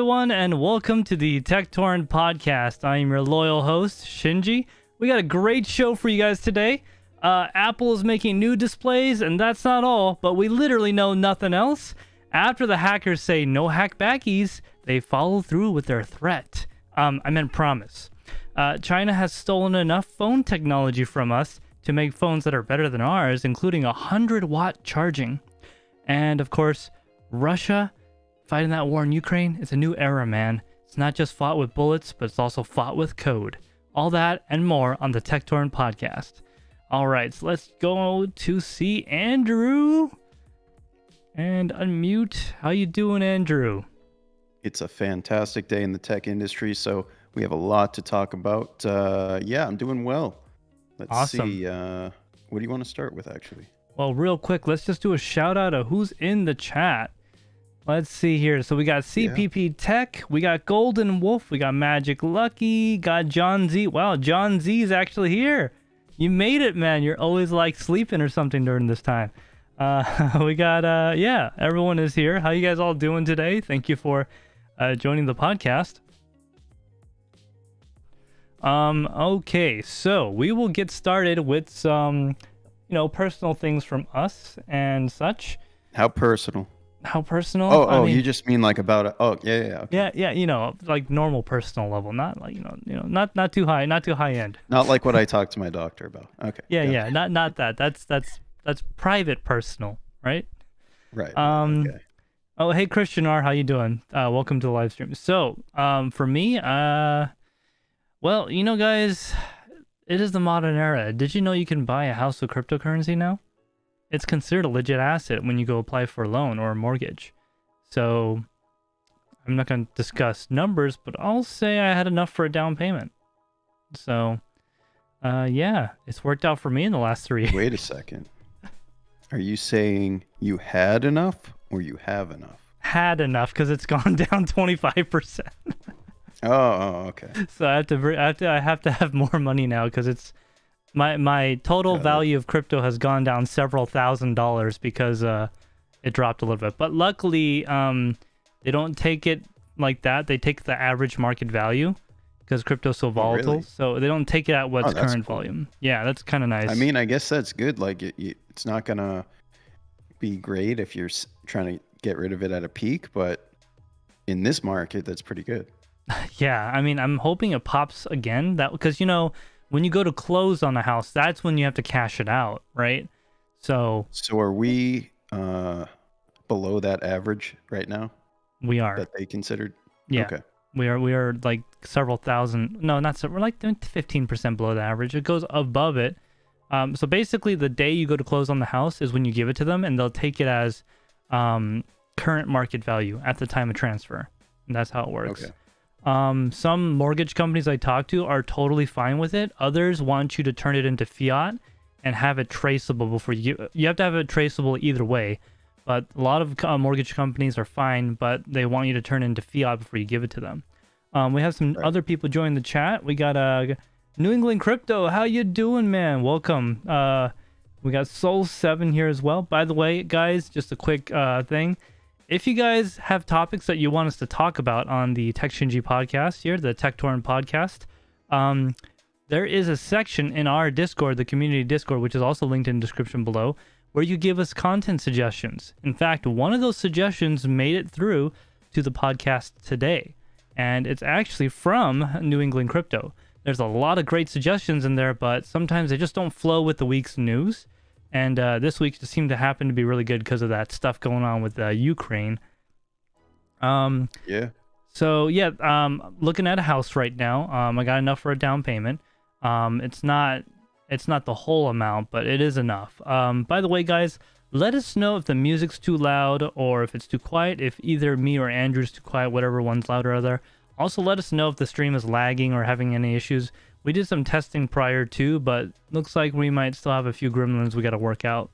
everyone, and welcome to the Tek Torrent Podcast. I am your loyal host, Shinji. We got a great show for you guys today. Apple is making new displays, and that's not all, but we literally know nothing else. After the hackers say no hackbackies, they follow through with their threat. I meant promise. China has stolen enough phone technology from us to make phones that are better than ours, including 100-watt charging. And of course, Russia fighting that war in Ukraine. It's a new era, man. It's not just fought with bullets, but it's also fought with code. All that and more on the Tek Torrent Podcast. All right, so let's go to see Andrew and unmute. How you doing, Andrew? It's a fantastic day in the tech industry, so we have a lot to talk about. Yeah, I'm doing well. Let's see. What do you want to start with, actually? Well, real quick, let's just do a shout out of who's in the chat. Let's see here. So we got CPP Tech, we got Golden Wolf, we got Magic Lucky, got John Z. Wow, John Z is actually here. You made it, man. You're always like sleeping or something during this time. We got, yeah, everyone is here. How you guys all doing today? Thank you for joining the podcast. Okay, so we will get started with some, personal things from us and such. How personal? How personal? I mean, you just mean like about it? Oh, yeah. Okay. Yeah. Like normal personal level, not like not too high, not too high end. Not like what I talked to my doctor about. Okay. Yeah. Not that. That's private personal, right? Right. Okay. Oh, hey Christian R, how you doing? Welcome to the live stream. So, for me, well, guys, it is the modern era. Did you know you can buy a house with cryptocurrency now? It's considered a legit asset when you go apply for a loan or a mortgage. So I'm not going to discuss numbers, but I'll say I had enough for a down payment. So, yeah, it's worked out for me in the last 3 years. Wait a second. Are you saying you had enough or you have enough? Had enough because it's gone down 25%. Oh, okay. So I have to have more money now because it's my total value of crypto has gone down several $1,000s because it dropped a little bit. But luckily, they don't take it like that. They take the average market value because crypto's so volatile. Really? So they don't take it at what's current cool. volume. Yeah, that's kind of nice. I mean, I guess that's good. Like, it's not going to be great if you're trying to get rid of it at a peak, but in this market, that's pretty good. Yeah, I mean, I'm hoping it pops again. That because when you go to close on a house, that's when you have to cash it out, right? So are we below that average right now? We are. That they considered? Yeah. Okay. We are like several thousand. No, not so. We're like 15% below the average. It goes above it. So basically, the day you go to close on the house is when you give it to them, and they'll take it as current market value at the time of transfer. And that's how it works. Okay. Some mortgage companies I talk to are totally fine with it. Others want you to turn it into fiat and have it traceable before you have to have it traceable either way. But a lot of mortgage companies are fine, but they want you to turn it into fiat before you give it to them. We have some other people join the chat. We got New England Crypto. How you doing, man? Welcome. We got Soul7 here as well. By the way, guys, just a quick thing. If you guys have topics that you want us to talk about on the TekShinji podcast here, the Tek Torrent Podcast, there is a section in our Discord, the community Discord, which is also linked in the description below, where you give us content suggestions. In fact, one of those suggestions made it through to the podcast today, and it's actually from New England Crypto. There's a lot of great suggestions in there, but sometimes they just don't flow with the week's news. And this week just seemed to happen to be really good because of that stuff going on with Ukraine. Yeah. So yeah, looking at a house right now. I got enough for a down payment. It's not the whole amount, but it is enough. By the way, guys, let us know if the music's too loud or if it's too quiet. If either me or Andrew's too quiet, whatever one's louder or other. Also, let us know if the stream is lagging or having any issues. We did some testing prior to, but looks like we might still have a few gremlins we got to work out.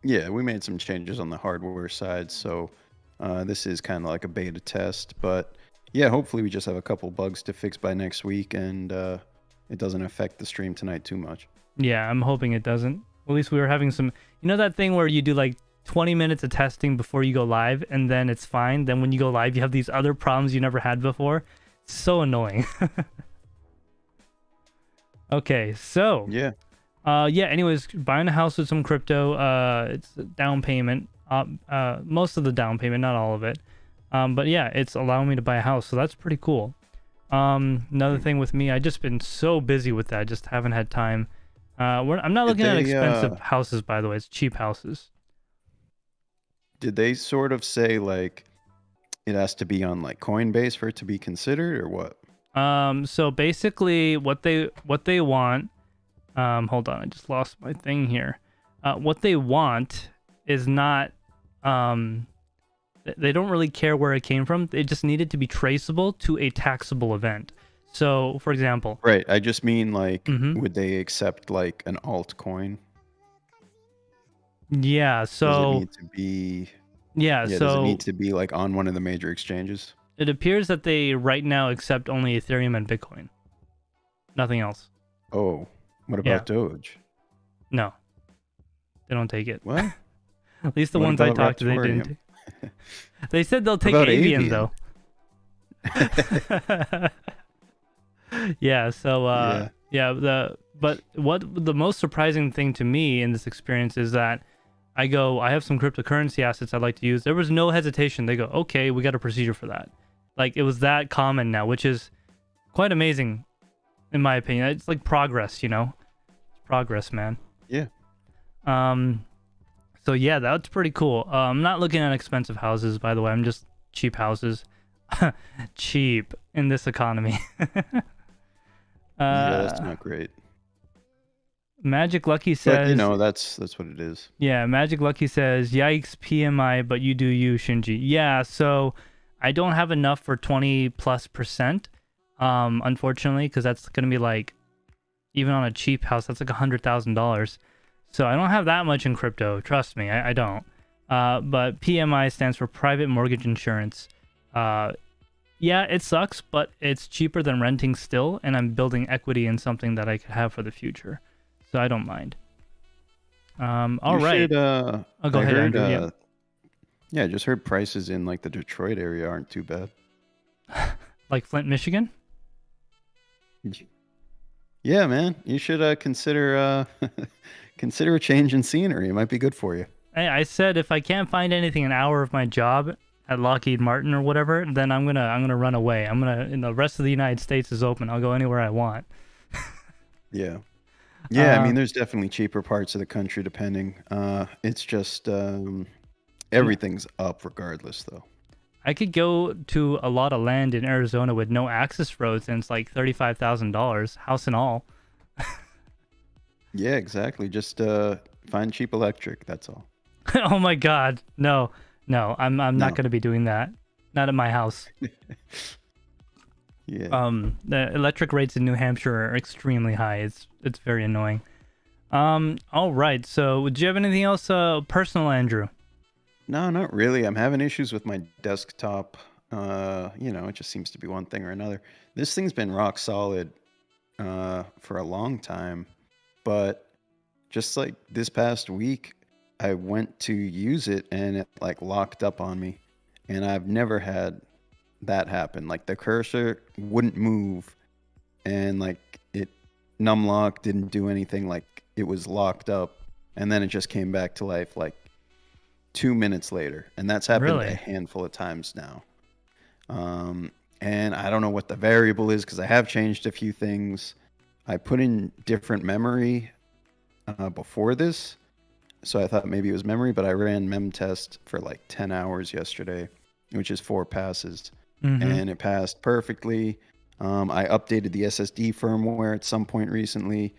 Yeah, we made some changes on the hardware side, so this is kind of like a beta test. But yeah, hopefully we just have a couple bugs to fix by next week, and it doesn't affect the stream tonight too much. Yeah, I'm hoping it doesn't. At least we were having some... that thing where you do like 20 minutes of testing before you go live, and then it's fine. Then when you go live, you have these other problems you never had before. It's so annoying. Okay, so Yeah. anyways, buying a house with some crypto, it's a down payment, most of the down payment, not all of it. But yeah, it's allowing me to buy a house, so that's pretty cool. Another thing with me, I just been so busy with that, I just haven't had time. I'm not looking at expensive houses, by the way. It's cheap houses. Did they sort of say like it has to be on like Coinbase for it to be considered, or what? So basically what they want, hold on, I just lost my thing here. What they want is not, they don't really care where it came from. They just need it to be traceable to a taxable event. So, for example, right. I just mean like, would they accept like an altcoin? Yeah. So does it need to be? Yeah. Yeah. So does it need to be like on one of the major exchanges? It appears that they right now accept only Ethereum and Bitcoin. Nothing else. Oh, what about Doge? No, they don't take it. What? At least the ones I talked to, they didn't. They said they'll take Avian though. Yeah. So but what the most surprising thing to me in this experience is that I have some cryptocurrency assets I'd like to use. There was no hesitation. They go, okay, we got a procedure for that. Like, it was that common now, which is quite amazing, in my opinion. It's like progress, you know? It's progress, man. Yeah. So yeah, that's pretty cool. I'm not looking at expensive houses, by the way. I'm just cheap houses. Cheap in this economy. Yeah, that's not great. Magic Lucky says... But, you know, that's what it is. Yeah, Magic Lucky says, yikes, PMI, but you do you, Shinji. Yeah, so I don't have enough for 20+%, unfortunately, because that's going to be like, even on a cheap house, that's like $100,000. So I don't have that much in crypto, trust me, I don't. But PMI stands for Private Mortgage Insurance. Yeah, it sucks, but it's cheaper than renting still, and I'm building equity in something that I could have for the future. So I don't mind. All right. Go ahead, Andrew. Yeah, I just heard prices in like the Detroit area aren't too bad. Like Flint, Michigan? Yeah, man. You should consider consider a change in scenery. It might be good for you. Hey, I said if I can't find anything an hour of my job at Lockheed Martin or whatever, then I'm gonna run away. And the rest of the United States is open. I'll go anywhere I want. Yeah. Yeah, I mean, there's definitely cheaper parts of the country depending. It's just everything's up regardless, though. I could go to a lot of land in Arizona with no access roads, and it's like $35,000, house and all. Yeah, exactly. Just find cheap electric. That's all. Oh my God, no, I'm not going to be doing that. Not at my house. Yeah. The electric rates in New Hampshire are extremely high. It's very annoying. All right. So, do you have anything else personal, Andrew? No, not really. I'm having issues with my desktop. You know, it just seems to be one thing or another. This thing's been rock solid for a long time, but just like this past week, I went to use it and it like locked up on me, and I've never had that happen. Like the cursor wouldn't move, and like it numlock didn't do anything. Like it was locked up, and then it just came back to life like 2 minutes later, and that's happened a handful of times now. And I don't know what the variable is because I have changed a few things. I put in different memory before this, so I thought maybe it was memory, but I ran mem test for like 10 hours yesterday, which is 4 passes. And it passed perfectly. I updated the SSD firmware at some point recently.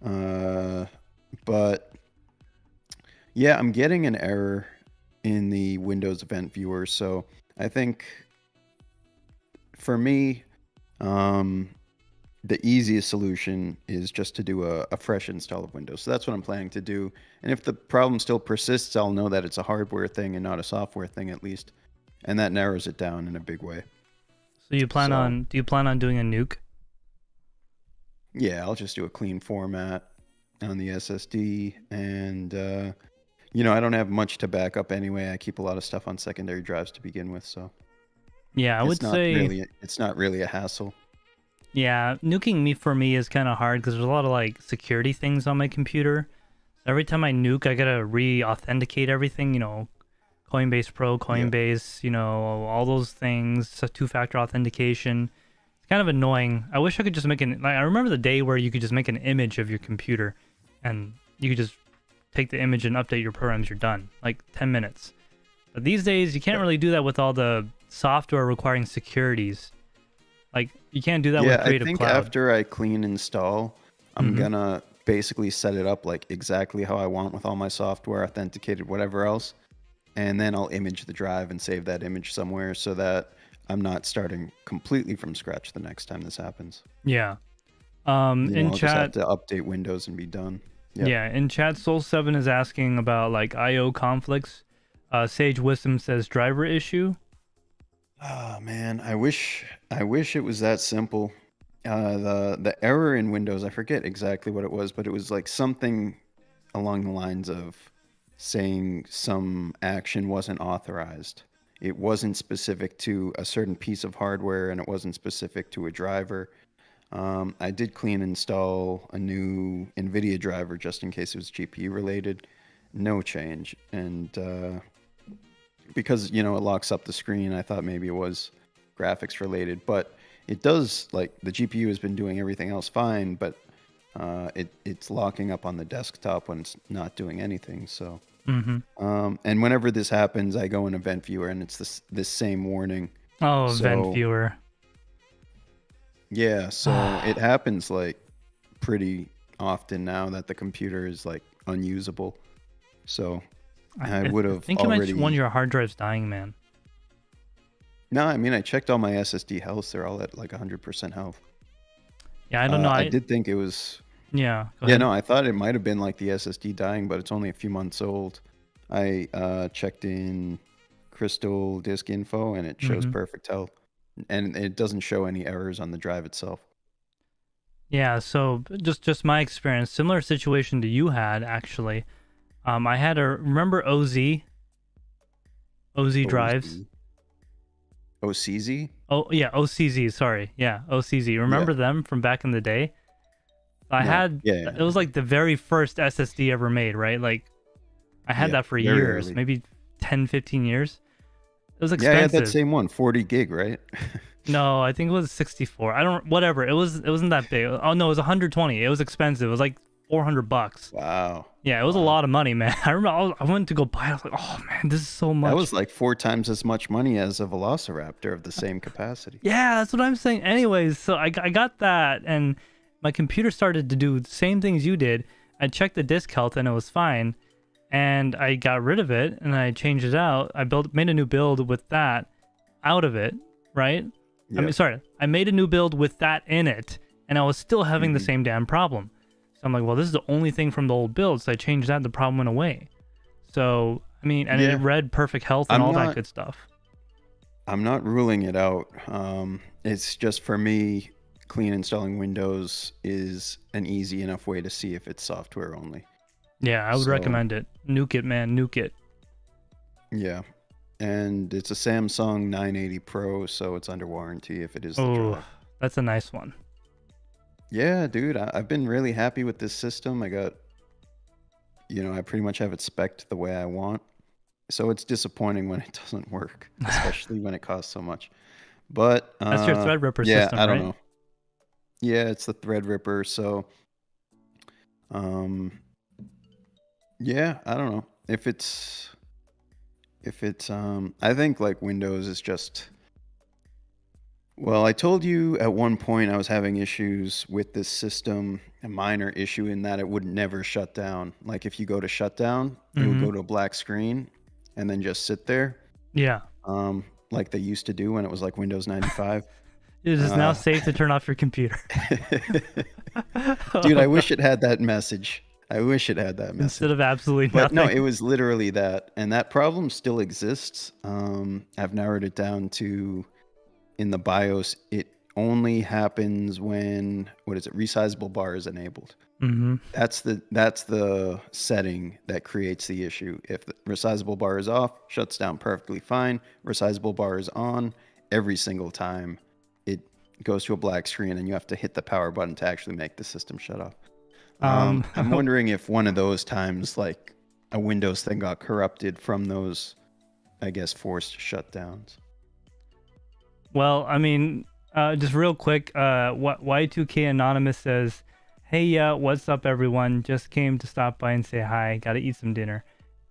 But yeah, I'm getting an error in the Windows event viewer. So I think for me, the easiest solution is just to do a fresh install of Windows. So that's what I'm planning to do. And if the problem still persists, I'll know that it's a hardware thing and not a software thing at least. And that narrows it down in a big way. So do you plan on doing a nuke? Yeah, I'll just do a clean format on the SSD, and I don't have much to back up anyway. I keep a lot of stuff on secondary drives to begin with, so Yeah, I would say it's not really a hassle. yeah, nuking me for me is kind of hard because there's a lot of like security things on my computer. Every time I nuke, I gotta re-authenticate everything. Coinbase Pro, Coinbase, all those things, so two-factor authentication. It's kind of annoying. I wish I could just make I remember the day where you could just make an image of your computer and you could just take the image and update your programs, you're done. Like 10 minutes. But these days, you can't really do that with all the software requiring securities. Like, you can't do that with Creative Cloud. I think after I clean install, I'm gonna basically set it up like exactly how I want with all my software, authenticated, whatever else. And then I'll image the drive and save that image somewhere so that I'm not starting completely from scratch the next time this happens. Yeah. In I'll chat, just have to update Windows and be done. Yep. Yeah. In chat, Soul7 is asking about like I/O conflicts. Sage Wisdom says driver issue. Oh man, I wish it was that simple. The error in Windows, I forget exactly what it was, but it was like something along the lines of saying some action wasn't authorized. It wasn't specific to a certain piece of hardware, and it wasn't specific to a driver. I did clean install a new NVIDIA driver just in case it was GPU related. No change. And because, it locks up the screen, I thought maybe it was graphics related. But it does, like, the GPU has been doing everything else fine, but it's locking up on the desktop when it's not doing anything. So, and whenever this happens, I go in Event Viewer and it's this same warning. Oh, so, Event Viewer. Yeah, so it happens like pretty often now that the computer is like unusable. So I would have. I think you might one of your hard drives dying, man. No, I mean I checked all my SSD health; they're all at like 100% health. Yeah, I don't know. I did think it was. Yeah. Yeah, no, I thought it might have been like the SSD dying, but it's only a few months old. I checked in Crystal Disk Info, and it shows perfect health, and it doesn't show any errors on the drive itself. Yeah, so just my experience, similar situation to you had actually. I had remember OZ drives. OCZ? Oh yeah, OCZ. Sorry, yeah, OCZ. Remember them from back in the day? It was like the very first SSD ever made, right? Like I had that for years, early. Maybe 10, 15 years. It was expensive. Yeah, I had that same one, 40 gig, right? No, I think it was 64. Whatever. It wasn't that big. Oh no, it was 120. It was expensive. It was like $400. Wow. Yeah, it was a lot of money, man. I remember I went to go buy it. I was like, oh man, this is so much. That was like 4 times as much money as a Velociraptor of the same capacity. Yeah, that's what I'm saying. Anyways, so I got that, and my computer started to do the same things you did. I checked the disk health, and it was fine. And I got rid of it, and I changed it out. I made a new build with that out of it, right? Yep. I made a new build with that in it, and I was still having the same damn problem. So I'm like, well, this is the only thing from the old build, so I changed that, and the problem went away. So, I mean, and it read perfect health and all that good stuff. I'm not ruling it out. It's just, for me, clean installing Windows is an easy enough way to see if it's software only. Yeah, I would recommend it. Nuke it, man. Nuke it. Yeah. And it's a Samsung 980 Pro, so it's under warranty if it is the drive. That's a nice one. Yeah, dude. I've been really happy with this system. I got, I pretty much have it spec'd the way I want. So it's disappointing when it doesn't work, especially when it costs so much. But that's your Threadripper system, I don't know. Yeah, it's the Threadripper. So, yeah, I don't know if it's I think like Windows is just, well, I told you at one point I was having issues with this system, a minor issue in that it would never shut down. Like if you go to shut down, it would go to a black screen and then just sit there. Yeah. Like they used to do when it was like Windows 95. It is now safe to turn off your computer. Dude, I wish it had that message. Instead of absolutely nothing. But no, it was literally that. And that problem still exists. I've narrowed it down to, in the BIOS, it only happens when, what is it, resizable bar is enabled. Mm-hmm. That's the setting that creates the issue. If the resizable bar is off, shuts down perfectly fine. Resizable bar is on, every single time it goes to a black screen and you have to hit the power button to actually make the system shut off. I'm wondering if one of those times, like a Windows thing got corrupted from those, I guess, forced shutdowns. Well, I mean, just real quick, Y2K Anonymous says, "Hey, what's up, everyone? Just came to stop by and say hi. Got to eat some dinner.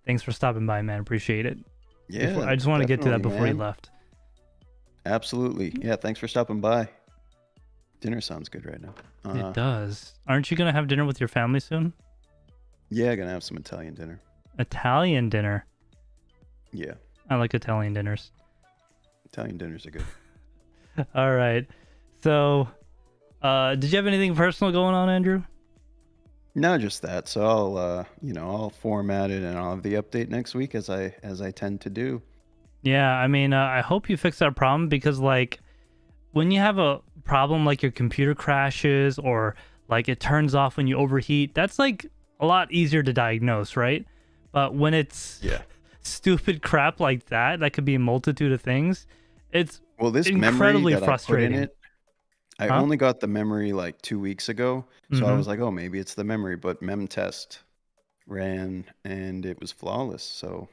Thanks for stopping by, man. Appreciate it." Yeah, I just want to get to that before you man. left. Absolutely. Yeah, thanks for stopping by. Dinner sounds good right now. It does. Aren't you gonna have dinner with your family soon? Yeah, gonna have some Italian dinner. Italian dinner. Yeah, I like Italian dinners. Italian dinners are good. All right. So, did you have anything personal going on, Andrew? No, just that. So I'll format it and I'll have the update next week as I tend to do. Yeah, I mean, I hope you fix that problem because, like, when you have a problem like your computer crashes or like it turns off when you overheat, that's like a lot easier to diagnose, right? But when it's stupid crap like that could be a multitude of things, it's Well, this incredibly memory that frustrating. I put in it, I only got the memory like 2 weeks ago, so I was like, oh, maybe it's the memory. But memtest ran and it was flawless. So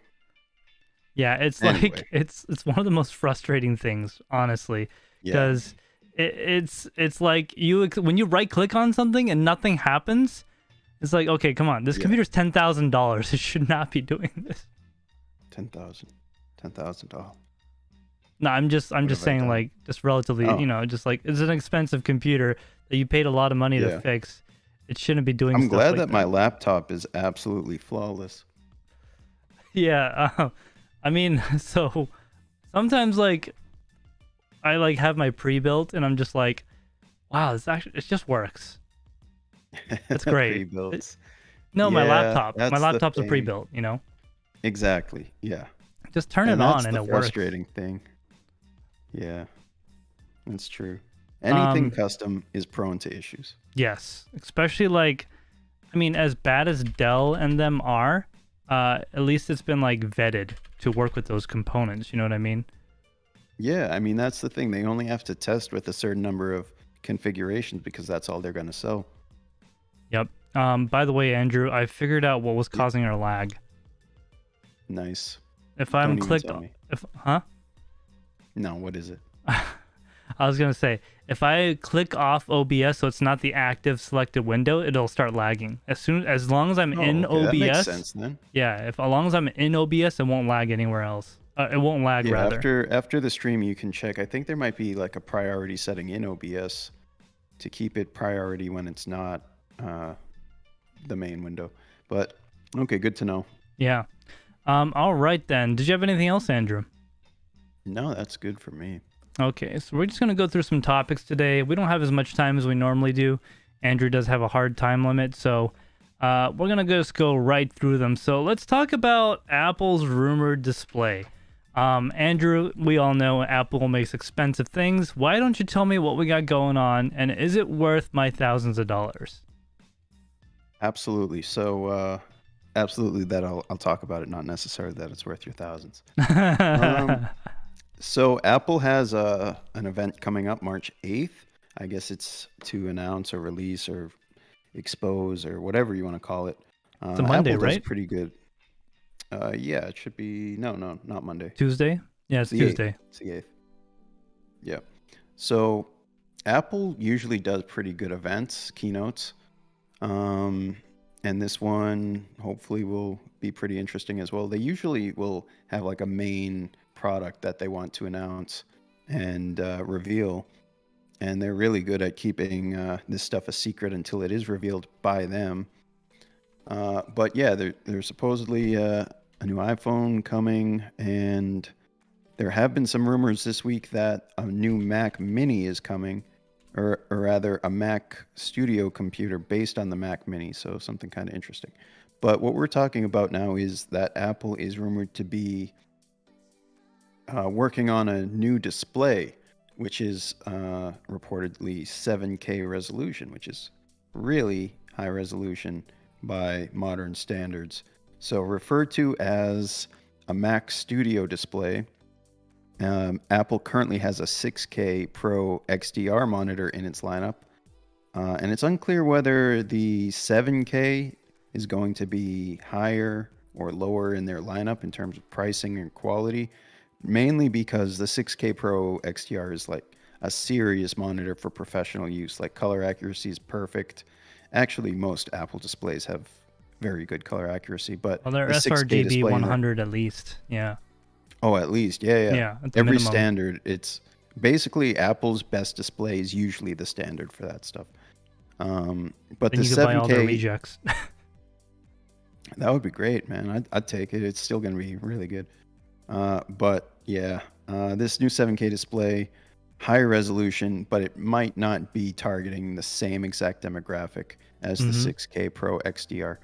Yeah, it's anyway, like it's one of the most frustrating things, honestly, yeah, because it's like when you right click on something and nothing happens, it's like, okay, come on, this computer's $10,000. It should not be doing this. $10,000. No, I'm just saying, like, just relatively, just like it's an expensive computer that you paid a lot of money to fix. It shouldn't be doing. I'm stuff glad like that my laptop is absolutely flawless. Yeah, I mean, so sometimes like I like have my pre-built and I'm just like, wow, it just works. It's great. Pre-built. No, my Yeah, that's my the laptop's a thing. pre-built, Exactly. Yeah. Just turn And it that's on and the it works. frustrating thing. Yeah, that's true. Anything custom is prone to issues. Yes, especially like, I mean, as bad as Dell and them are, at least it's been like vetted to work with those components. You know what I mean? Yeah, I mean, that's the thing. They only have to test with a certain number of configurations because that's all they're going to sell. Yep. By the way, Andrew, I figured out what was causing our lag. Nice. If I'm Don't even clicked, tell me. Huh? No, what is it? I was gonna say, if I click off OBS, so it's not the active selected window, it'll start lagging. As long as I'm in OBS, that makes sense then. Yeah, as long as I'm in OBS, it won't lag anywhere else. It won't lag rather. After the stream, you can check. I think there might be like a priority setting in OBS to keep it priority when it's not the main window. But okay, good to know. Yeah. All right then. Did you have anything else, Andrew? No, that's good for me. Okay, so we're just going to go through some topics today. We don't have as much time as we normally do. Andrew does have a hard time limit, so we're going to just go right through them. So let's talk about Apple's rumored display. Andrew, we all know Apple makes expensive things. Why don't you tell me what we got going on, and is it worth my thousands of dollars? Absolutely. So, absolutely that I'll talk about it, not necessarily that it's worth your thousands. So Apple has an event coming up March 8th. I guess it's to announce or release or expose or whatever you want to call it. It's a Monday, Apple right? does pretty good. Yeah, it should be no, not Monday. Tuesday? Yeah, it's Tuesday. 8th. It's the 8th. Yeah. So Apple usually does pretty good events, keynotes. And this one hopefully will be pretty interesting as well. They usually will have like a main product that they want to announce and reveal, and they're really good at keeping this stuff a secret until it is revealed by them. But yeah, there's supposedly a new iPhone coming, and there have been some rumors this week that a new Mac Mini is coming, or rather a Mac Studio computer based on the Mac Mini, so something kind of interesting. But what we're talking about now is that Apple is rumored to be working on a new display. which is reportedly 7K resolution, which is really high resolution by modern standards. So referred to as a Mac Studio display, Apple currently has a 6K Pro XDR monitor in its lineup, and it's unclear whether the 7K is going to be higher or lower in their lineup in terms of pricing and quality, mainly because the 6K Pro XDR is like a serious monitor for professional use. Like color accuracy is perfect. Actually, most Apple displays have very good color accuracy, but Well, they're the 6K sRGB display 100 at least. Yeah. Oh, at least. Yeah. Yeah. At the Every minimum. standard, it's basically Apple's best display is usually the standard for that stuff. But Then the you could buy all their 7K, rejects. that would be great, man. I'd take it. It's still going to be really good. But yeah, this new 7K display, higher resolution, but it might not be targeting the same exact demographic as the 6K Pro XDR.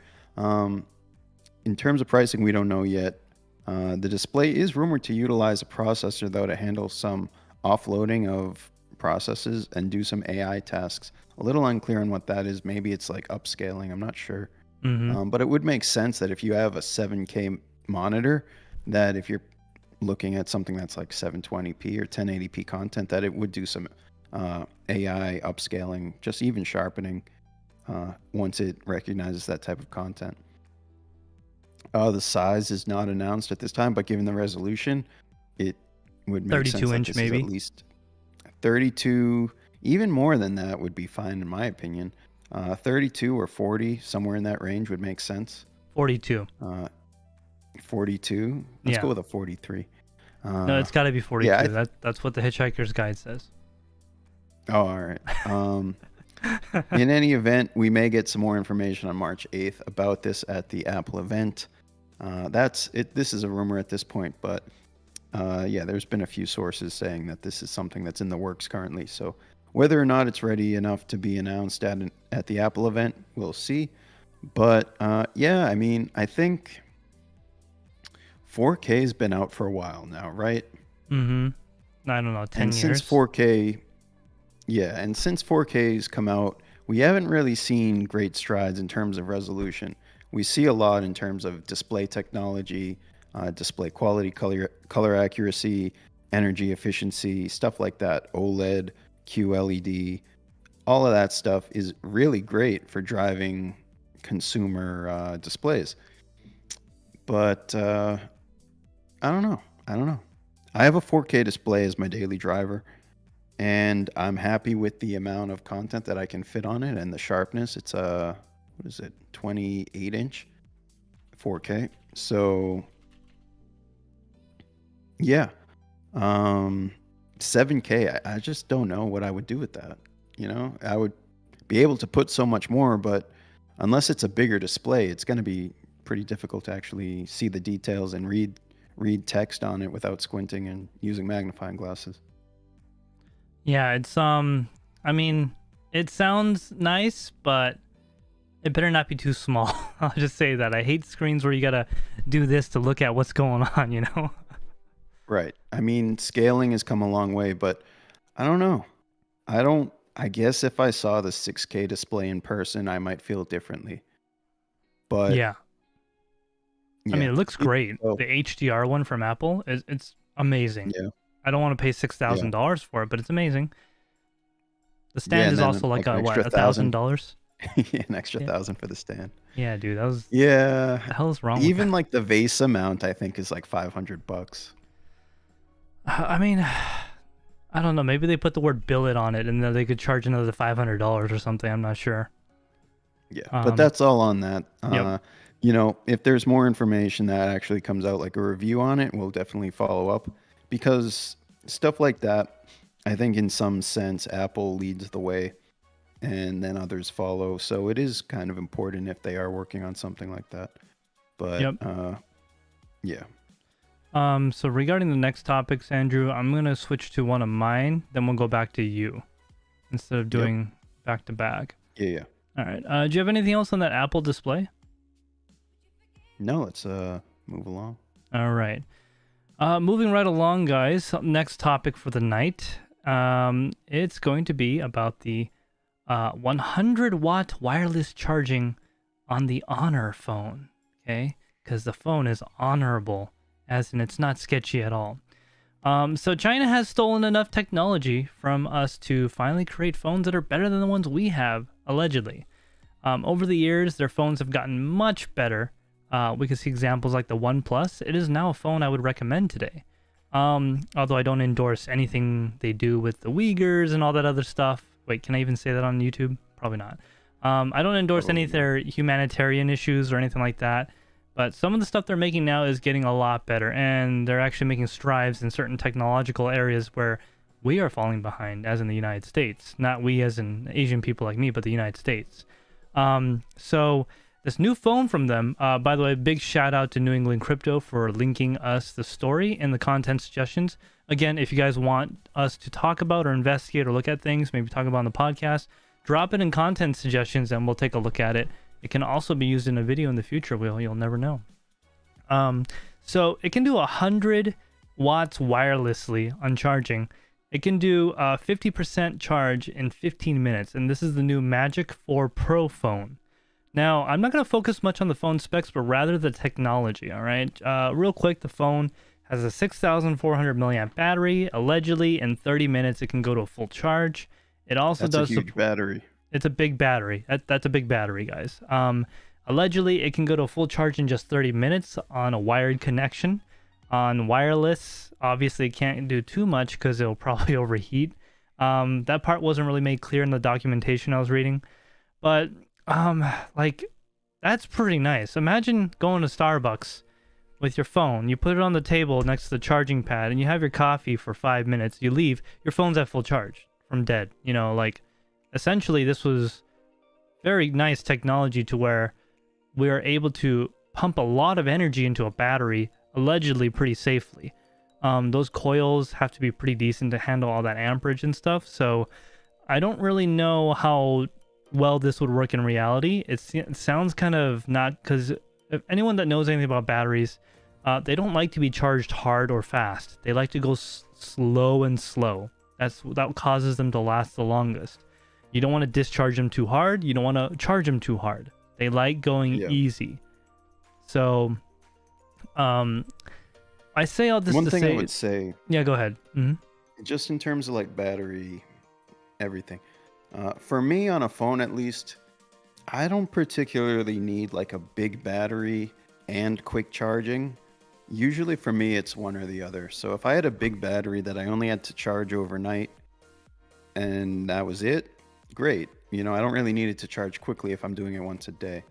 In terms of pricing, we don't know yet. The display is rumored to utilize a processor, though, to handle some offloading of processes and do some AI tasks. A little unclear on what that is. Maybe it's like upscaling. I'm not sure. But it would make sense that if you have a 7K monitor, that if you're looking at something that's like 720p or 1080p content, that it would do some AI upscaling, just even sharpening once it recognizes that type of content. The size is not announced at this time, but given the resolution, it would make sense 32 inch that this maybe. is at least 32, even more than that would be fine in my opinion. 32 or 40, somewhere in that range would make sense. 42. 42? Let's Yeah. go with a 43. No, it's got to be 42. yeah, That's what the Hitchhiker's Guide says. Oh, all right. In any event, we may get some more information on March 8th about this at the Apple event. That's it. This is a rumor at this point, but yeah, there's been a few sources saying that this is something that's in the works currently. So whether or not it's ready enough to be announced at the Apple event, we'll see. But yeah, I mean, I think 4K has been out for a while now, right? I don't know, 10 And years. since 4K, yeah, and since 4K's come out, we haven't really seen great strides in terms of resolution. We see a lot in terms of display technology, display quality, color accuracy, energy efficiency, stuff like that, OLED, QLED. All of that stuff is really great for driving consumer displays. But I don't know. I have a 4K display as my daily driver, and I'm happy with the amount of content that I can fit on it and the sharpness. It's a, 28 inch 4K. So yeah, 7K, I just don't know what I would do with that. You know, I would be able to put so much more, but unless it's a bigger display, it's going to be pretty difficult to actually see the details and read text on it without squinting and using magnifying glasses. Yeah, it's I mean, it sounds nice, but it better not be too small. I'll just say that. I hate screens where you gotta do this to look at what's going on, you know? Right. I mean, scaling has come a long way, but I don't know. I guess if I saw the 6K display in person, I might feel differently. But Yeah. I mean, it looks great. Oh. The HDR one from Apple, it's amazing. Yeah. I don't want to pay $6,000 for it, but it's amazing. The stand is then also like an a what, extra $1,000? Yeah, an extra $1,000 for the stand. Yeah, dude, that was Yeah. the hell is wrong with Even that? like the VESA mount, I think, is like $500. I mean, I don't know. Maybe they put the word billet on it, and then they could charge another $500 or something. I'm not sure. Yeah, but that's all on that. Yep. You know, if there's more information that actually comes out, like a review on it, we'll definitely follow up, because stuff like that, I think in some sense, Apple leads the way and then others follow. So it is kind of important if they are working on something like that. But yeah. So regarding the next topics, Andrew, I'm going to switch to one of mine, then we'll go back to you instead of doing back to back. Yeah. All right. Do you have anything else on that Apple display? No, let's move along. All right. Moving right along, guys. Next topic for the night. It's going to be about the 100-watt wireless charging on the Honor phone. Okay, because the phone is honorable, as in it's not sketchy at all. So China has stolen enough technology from us to finally create phones that are better than the ones we have, allegedly. Over the years, their phones have gotten much better. We can see examples like the OnePlus. It is now a phone I would recommend today. Although I don't endorse anything they do with the Uyghurs and all that other stuff. Wait, can I even say that on YouTube? Probably not. I don't endorse any of their humanitarian issues or anything like that. But some of the stuff they're making now is getting a lot better, and they're actually making strides in certain technological areas where we are falling behind, as in the United States. Not we as in Asian people like me, but the United States. So this new phone from them, by the way, big shout out to New England Crypto for linking us the story in the content suggestions. Again, if you guys want us to talk about or investigate or look at things, maybe talk about on the podcast, drop it in content suggestions and we'll take a look at it. It can also be used in a video in the future. You'll never know. So it can do 100 watts wirelessly on charging. It can do 50% charge in 15 minutes. And this is the new Magic 4 Pro phone. Now, I'm not going to focus much on the phone specs, but rather the technology, all right? Real quick, the phone has a 6,400 milliamp battery. Allegedly, in 30 minutes, it can go to a full charge. It also does... That's a huge battery. It's a big battery. That's a big battery, guys. Allegedly, it can go to a full charge in just 30 minutes on a wired connection. On wireless, obviously, it can't do too much because it'll probably overheat. That part wasn't really made clear in the documentation I was reading. But, like, that's pretty nice. Imagine going to Starbucks with your phone. You put it on the table next to the charging pad, and you have your coffee for 5 minutes. You leave, your phone's at full charge from dead. You know, like... Essentially, this was very nice technology to where we are able to pump a lot of energy into a battery, allegedly pretty safely. Those coils have to be pretty decent to handle all that amperage and stuff, so I don't really know how well this would work in reality. It sounds kind of not, because if anyone that knows anything about batteries, they don't like to be charged hard or fast. They like to go slow and slow. That causes them to last the longest. You don't want to discharge them too hard. You don't want to charge them too hard. They like going easy. So, I say all this One to thing say... I would say... Yeah, go ahead. Just in terms of like battery, everything. For me, on a phone at least, I don't particularly need like a big battery and quick charging. Usually for me, it's one or the other. So if I had a big battery that I only had to charge overnight and that was it, great. You know, I don't really need it to charge quickly if I'm doing it once a day.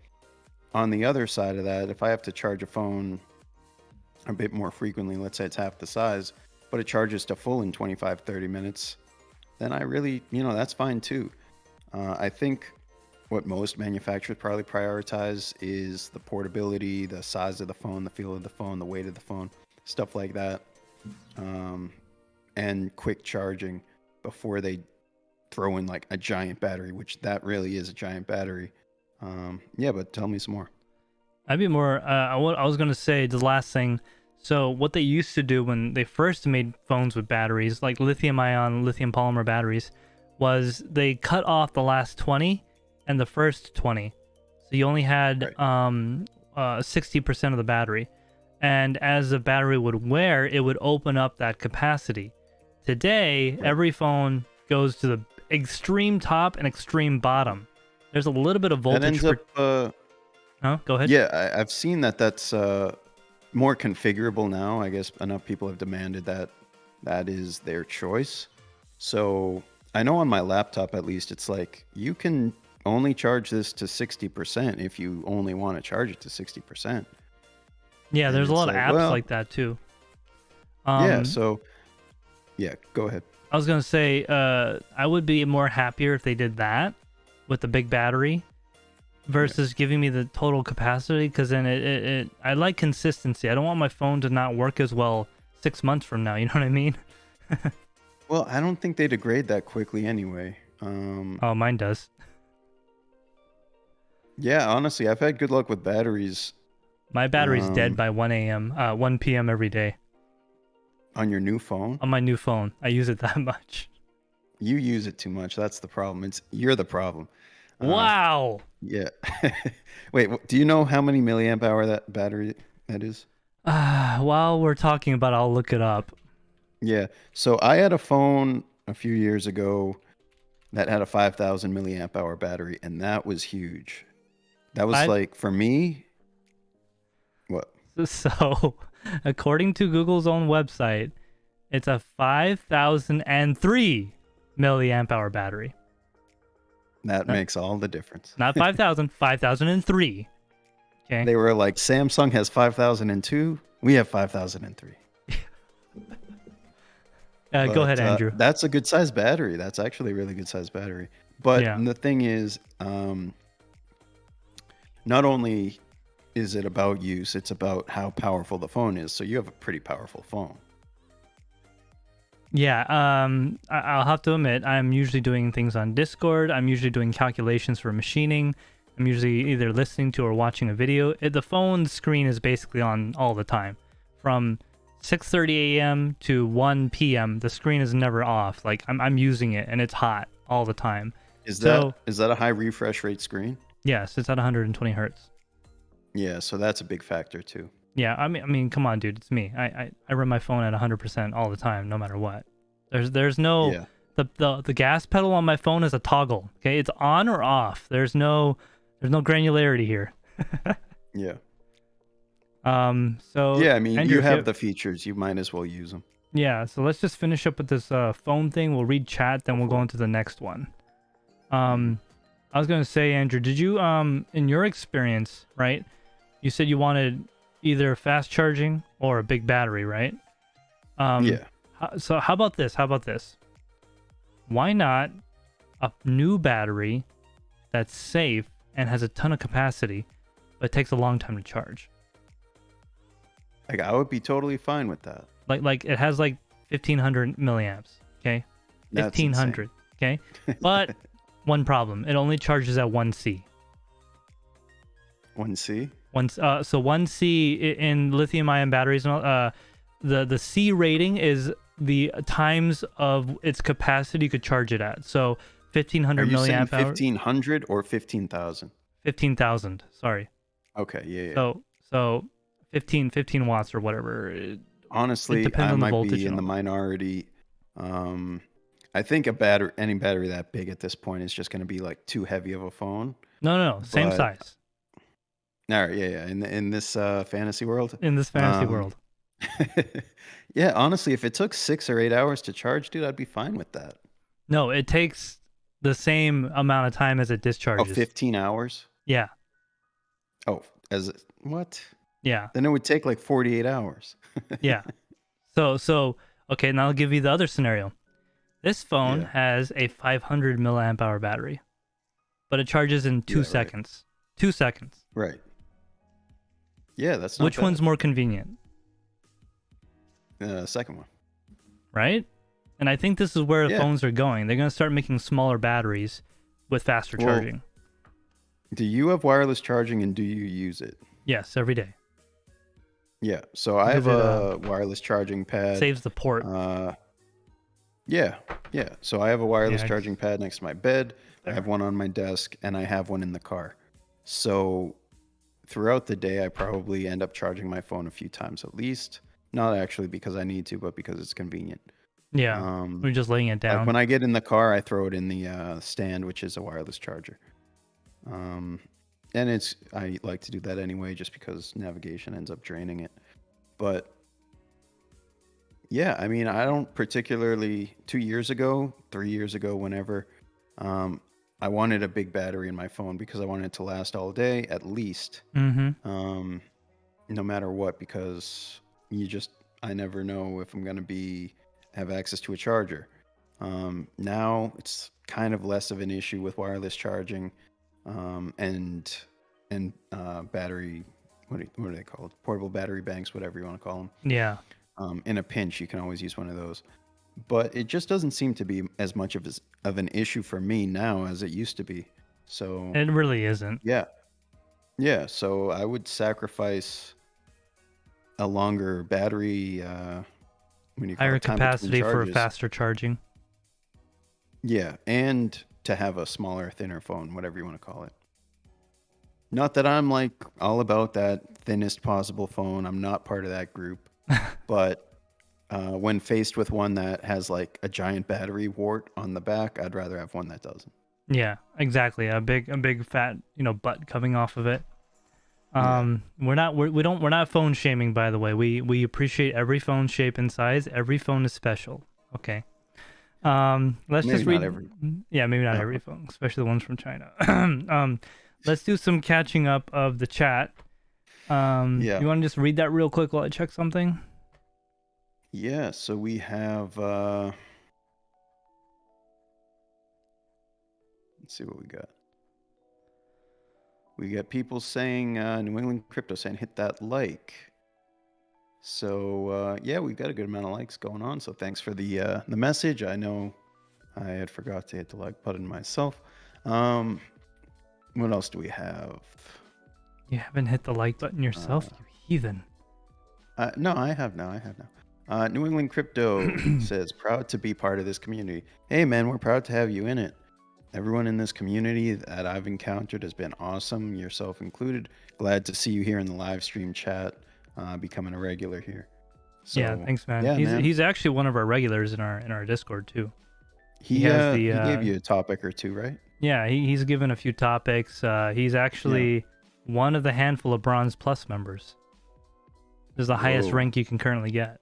On the other side of that, if I have to charge a phone a bit more frequently, let's say it's half the size, but it charges to full in 25, 30 minutes, then I really, that's fine too. I think what most manufacturers probably prioritize is the portability, the size of the phone, the feel of the phone, the weight of the phone, stuff like that, and quick charging before they throw in like a giant battery, which that really is a giant battery. But tell me some more. I'd be more, what I was going to say, the last thing. So what they used to do when they first made phones with batteries, like lithium-ion, lithium polymer batteries, was they cut off the last 20 and the first 20. So you only had 60% of the battery. And as the battery would wear, it would open up that capacity. Today, every phone goes to the extreme top and extreme bottom. There's a little bit of voltage. That ends up, go ahead. Yeah, I've seen that's more configurable now. I guess enough people have demanded that is their choice. So I know on my laptop, at least, it's like you can only charge this to 60% if you only want to charge it to 60%. Yeah, there's a lot of apps like that too. Go ahead. I was gonna say, I would be more happier if they did that with the big battery versus giving me the total capacity, because then I like consistency. I don't want my phone to not work as well 6 months from now. You know what I mean? Well, I don't think they degrade that quickly anyway. Oh, mine does. Yeah, honestly, I've had good luck with batteries. My battery's dead by 1 p.m. every day. On your new phone? On my new phone. I use it that much. You use it too much. That's the problem. You're the problem. Wow. Yeah. Wait, do you know how many milliamp hour that battery that is? While we're talking about it, I'll look it up. Yeah. So I had a phone a few years ago that had a 5,000 milliamp hour battery, and that was huge. That was like, for me, what? So, according to Google's own website, it's a 5,003 milliamp hour battery. That makes all the difference. Not 5,000, 5,003. Okay. They were like, Samsung has 5,002. We have 5,003. Go ahead, Andrew. That's a good size battery. That's actually a really good size battery. But the thing is, not only is it about use, it's about how powerful the phone is. So you have a pretty powerful phone. Yeah, I'll have to admit, I'm usually doing things on Discord. I'm usually doing calculations for machining. I'm usually either listening to or watching a video. The phone screen is basically on all the time. From 6:30 a.m. to 1 p.m., the screen is never off. Like, I'm using it, and it's hot all the time. Is that a high refresh rate screen? Yes, it's at 120 hertz. Yeah, so that's a big factor too. Yeah, I mean, come on, dude, it's me. I run my phone at 100% all the time, no matter what. There's no the gas pedal on my phone is a toggle. Okay, it's on or off. There's no granularity here. Yeah. So yeah, I mean, Andrew, you have the features. You might as well use them. Yeah. So let's just finish up with this phone thing. We'll read chat, then we'll go into the next one. I was gonna say, Andrew, did you in your experience, right? You said you wanted either fast charging or a big battery, right? Yeah. So how about this? Why not a new battery that's safe and has a ton of capacity, but takes a long time to charge? Like, I would be totally fine with that. Like it has like 1,500 milliamps. Okay, 1,500. Okay, but one problem: it only charges at 1C. 1C. So 1C in lithium-ion batteries, the C rating is the times of its capacity you could charge it at. So 1,500 milliamp hours. 1,500 or 15,000? 15,000. Sorry. Okay. Yeah. So 15 watts or whatever. Honestly, I might be in the minority. I think any battery that big at this point is just going to be like too heavy of a phone. No. Same size. All right. Yeah. In this fantasy world. In this fantasy world. Yeah, honestly, if it took 6 or 8 hours to charge, dude, I'd be fine with that. No, it takes the same amount of time as it discharges. Oh, 15 hours? Yeah. Oh, what? Yeah. Then it would take like 48 hours. Yeah. So okay, now I'll give you the other scenario. This phone has a 500 milliamp hour battery, but it charges in 2 seconds. Right. 2 seconds. Right. Yeah, that's not Which bad. one's more convenient? Second one. Right? And I think this is where phones are going. They're going to start making smaller batteries with faster charging. Do you have wireless charging and do you use it? Yes, every day. Yeah, so I have a wireless charging pad. Saves the port. Yeah. So I have a wireless charging pad next to my bed. There. I have one on my desk, and I have one in the car. So throughout the day, I probably end up charging my phone a few times at least. Not actually because I need to, but because it's convenient. Yeah, we're just laying it down. Like when I get in the car, I throw it in the stand, which is a wireless charger. And I like to do that anyway, just because navigation ends up draining it. But yeah, I mean, I don't particularly. 2 years ago, 3 years ago, whenever, I wanted a big battery in my phone because I wanted it to last all day at least. No matter what, because I never know if I'm going to have access to a charger. Now it's kind of less of an issue with wireless charging, and battery, what are they called? Portable battery banks, whatever you want to call them. Yeah. In a pinch, you can always use one of those. But it just doesn't seem to be as much of an issue for me now as it used to be. So it really isn't. Yeah. So I would sacrifice a longer battery, higher capacity for faster charging. Yeah, and to have a smaller, thinner phone, whatever you want to call it. Not that I'm like all about that thinnest possible phone. I'm not part of that group. But when faced with one that has like a giant battery wart on the back, I'd rather have one that doesn't. Yeah, exactly. A big fat, butt coming off of it. Yeah. We're not phone shaming, by the way. We appreciate every phone shape and size. Every phone is special. Okay. Let's Maybe just read. not every. Yeah, maybe not every phone, especially the ones from China. Let's do some catching up of the chat. Yeah. You want to just read that real quick while I check something? Yeah. So we have. Let's see what we got. We got people saying, New England Crypto saying, hit that like. So yeah, we've got a good amount of likes going on. So thanks for the message. I know I had forgot to hit the like button myself. What else do we have? You haven't hit the like button yourself, you heathen. No, I have now. New England Crypto says, proud to be part of this community. Hey, man, we're proud to have you in it. Everyone in this community that I've encountered has been awesome, yourself included. Glad to see you here in the live stream chat, becoming a regular here. So, yeah, thanks, man. Yeah, He's actually one of our regulars in our Discord too. He gave you a topic or two, right? Yeah, he's given a few topics. He's actually one of the handful of Bronze Plus members. This is the highest rank you can currently get.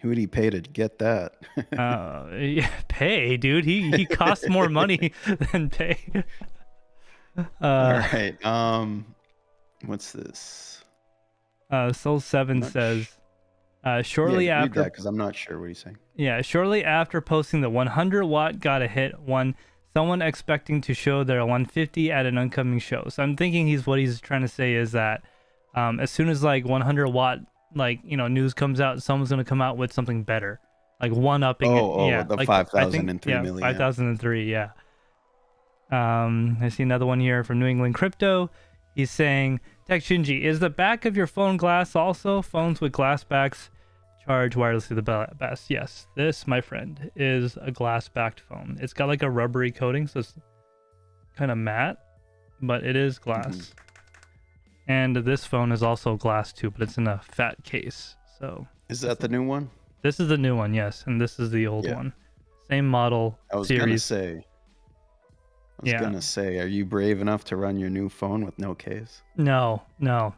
Who would he pay to get that? Yeah, pay, dude. He costs more money than pay. All right. What's this? Soul7 says, shortly read after, that because I'm not sure what he's saying. Yeah, shortly after posting the 100 watt got a hit, someone expecting to show their 150 at an oncoming show. So I'm thinking what he's trying to say is that as soon as like 100 watt news comes out, someone's gonna come out with something better, like one-upping it. Yeah, the like, 5,003 million. 5,003. Yeah. I see another one here from New England Crypto. He's saying, TekShinji, is the back of your phone glass also? Phones with glass backs charge wirelessly the best. Yes, this, my friend, is a glass-backed phone. It's got like a rubbery coating, so it's kind of matte, but it is glass. Mm-hmm. And this phone is also glass too, but it's in a fat case. So is that the new one? This is the new one, yes, and this is the old one. Same model. I was series. gonna say, are you brave enough to run your new phone with no case? No.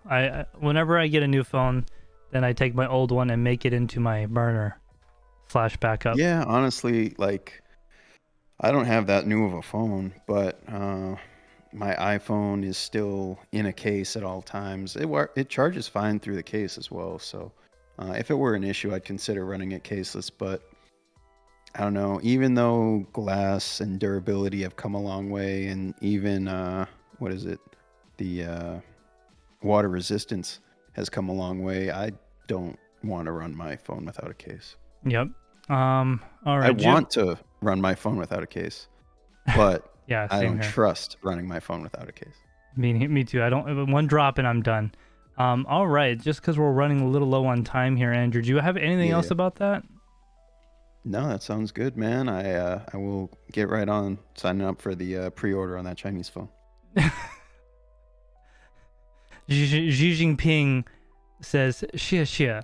I whenever I get a new phone, then I take my old one and make it into my burner / backup. Yeah, honestly, like I don't have that new of a phone, but my iPhone is still in a case at all times. It charges fine through the case as well. So if it were an issue, I'd consider running it caseless. But I don't know. Even though glass and durability have come a long way, and even the water resistance has come a long way, I don't want to run my phone without a case. Yep. All right. I want to run my phone without a case, but yeah, I don't here. trust running my phone without a case. Me too. I don't. One drop and I'm done. All right. Just because we're running a little low on time here, Andrew, do you have anything else about that? No, that sounds good, man. I will get right on signing up for the pre-order on that Chinese phone. Xi Jinping says, "Xie."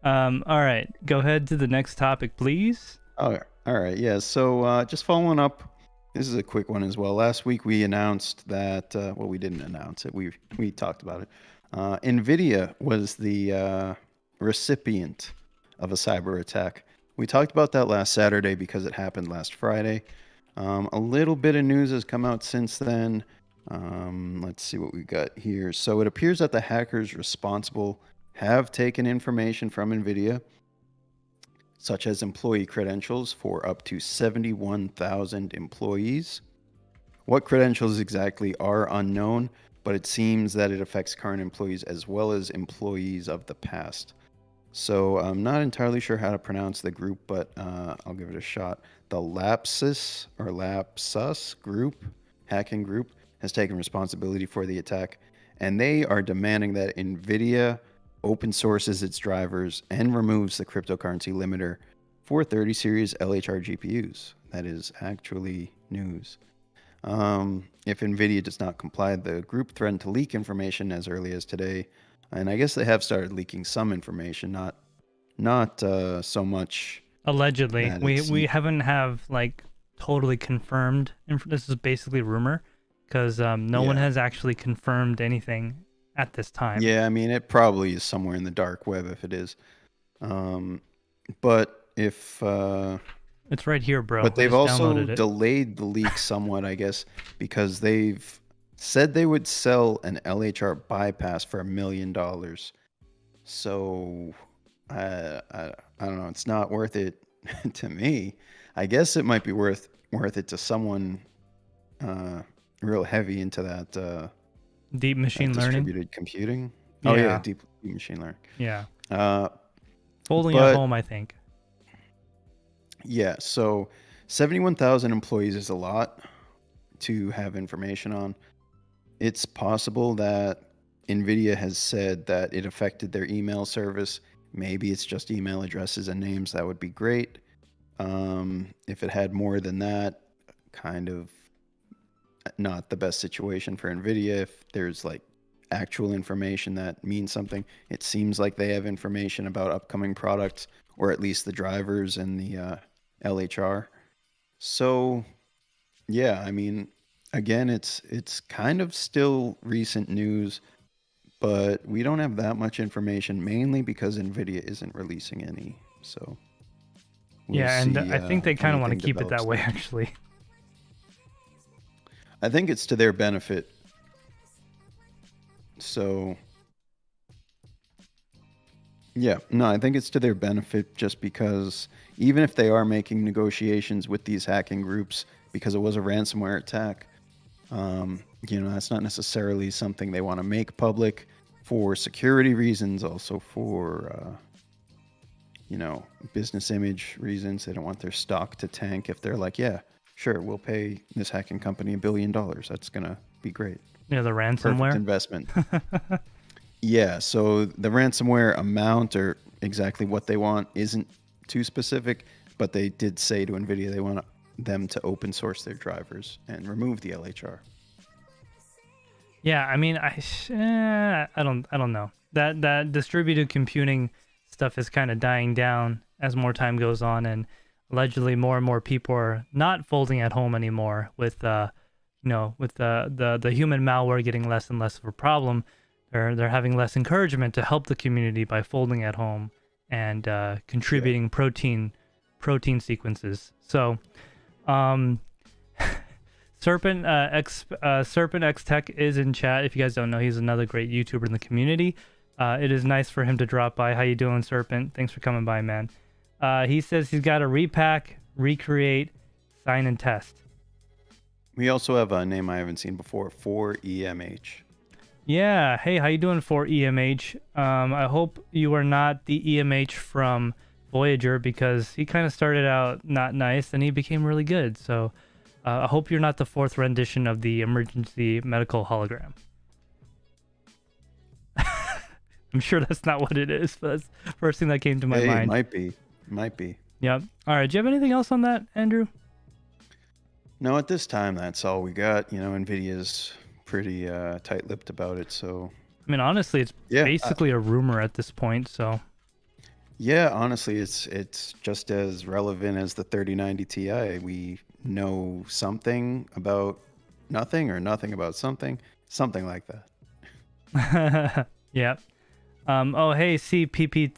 All right. Go ahead to the next topic, please. Oh, all right. Yeah. So just following up. This is a quick one as well. Last week we announced that, we didn't announce it. We talked about it. NVIDIA was the recipient of a cyber attack. We talked about that last Saturday because it happened last Friday. A little bit of news has come out since then. Let's see what we got here. So it appears that the hackers responsible have taken information from NVIDIA, such as employee credentials for up to 71,000 employees. What credentials exactly are unknown, but it seems that it affects current employees as well as employees of the past. So I'm not entirely sure how to pronounce the group, but I'll give it a shot. The Lapsus group, hacking group, has taken responsibility for the attack, and they are demanding that NVIDIA open sources its drivers and removes the cryptocurrency limiter for 30 series LHR GPUs. That is actually news. If NVIDIA does not comply, the group threatened to leak information as early as today. And I guess they have started leaking some information, not so much. Allegedly, that we haven't have like totally confirmed. This is basically rumor, because no one has actually confirmed anything at this time. Yeah, I mean, it probably is somewhere in the dark web if it is. But if it's right here, bro. But We they've just also downloaded it. delayed the leak somewhat, I guess, because they've said they would sell an LHR bypass for $1 million. So I don't know. It's not worth it to me. I guess it might be worth it to someone real heavy into that Deep machine learning. distributed computing. Yeah. Oh yeah, deep machine learning. Yeah. Folding at home, I think. Yeah, so 71,000 employees is a lot to have information on. It's possible that NVIDIA has said that it affected their email service. Maybe it's just email addresses and names. That would be great. If it had more than that, kind of not the best situation for NVIDIA. If there's like actual information that means something, it seems like they have information about upcoming products, or at least the drivers and the LHR. So yeah, I mean, again, it's kind of still recent news, but we don't have that much information, mainly because NVIDIA isn't releasing any. So we'll see, I think they kind of want to keep it that way, actually. I think it's to their benefit. So yeah, no, I think it's to their benefit, just because even if they are making negotiations with these hacking groups because it was a ransomware attack, that's not necessarily something they want to make public for security reasons, also for, business image reasons. They don't want their stock to tank if they're like, yeah, sure, we'll pay this hacking company $1 billion. That's going to be great. Yeah, the ransomware. Perfect investment. Yeah, so the ransomware amount or exactly what they want isn't too specific, but they did say to NVIDIA they want them to open source their drivers and remove the LHR. Yeah, I mean, I don't know. That distributed computing stuff is kind of dying down as more time goes on, and allegedly more and more people are not folding at home anymore with the human malware getting less and less of a problem. They're having less encouragement to help the community by folding at home and contributing protein sequences. So, Serpent X Tech is in chat. If you guys don't know, he's another great YouTuber in the community. It is nice for him to drop by. How you doing, Serpent? Thanks for coming by, man. He says he's got to repack, recreate, sign, and test. We also have a name I haven't seen before, 4EMH. Yeah. Hey, how you doing, 4EMH? I hope you are not the EMH from Voyager, because he kind of started out not nice and he became really good. So I hope you're not the fourth rendition of the emergency medical hologram. I'm sure that's not what it is, but that's the first thing that came to my mind. It might be. Yep. All right. Do you have anything else on that, Andrew? No, at this time, that's all we got. NVIDIA's pretty tight-lipped about it. So, I mean, honestly, it's basically a rumor at this point. So, yeah, honestly, it's just as relevant as the 3090 Ti. We know something about nothing, or nothing about something like that. Yeah. Oh, hey, CPPC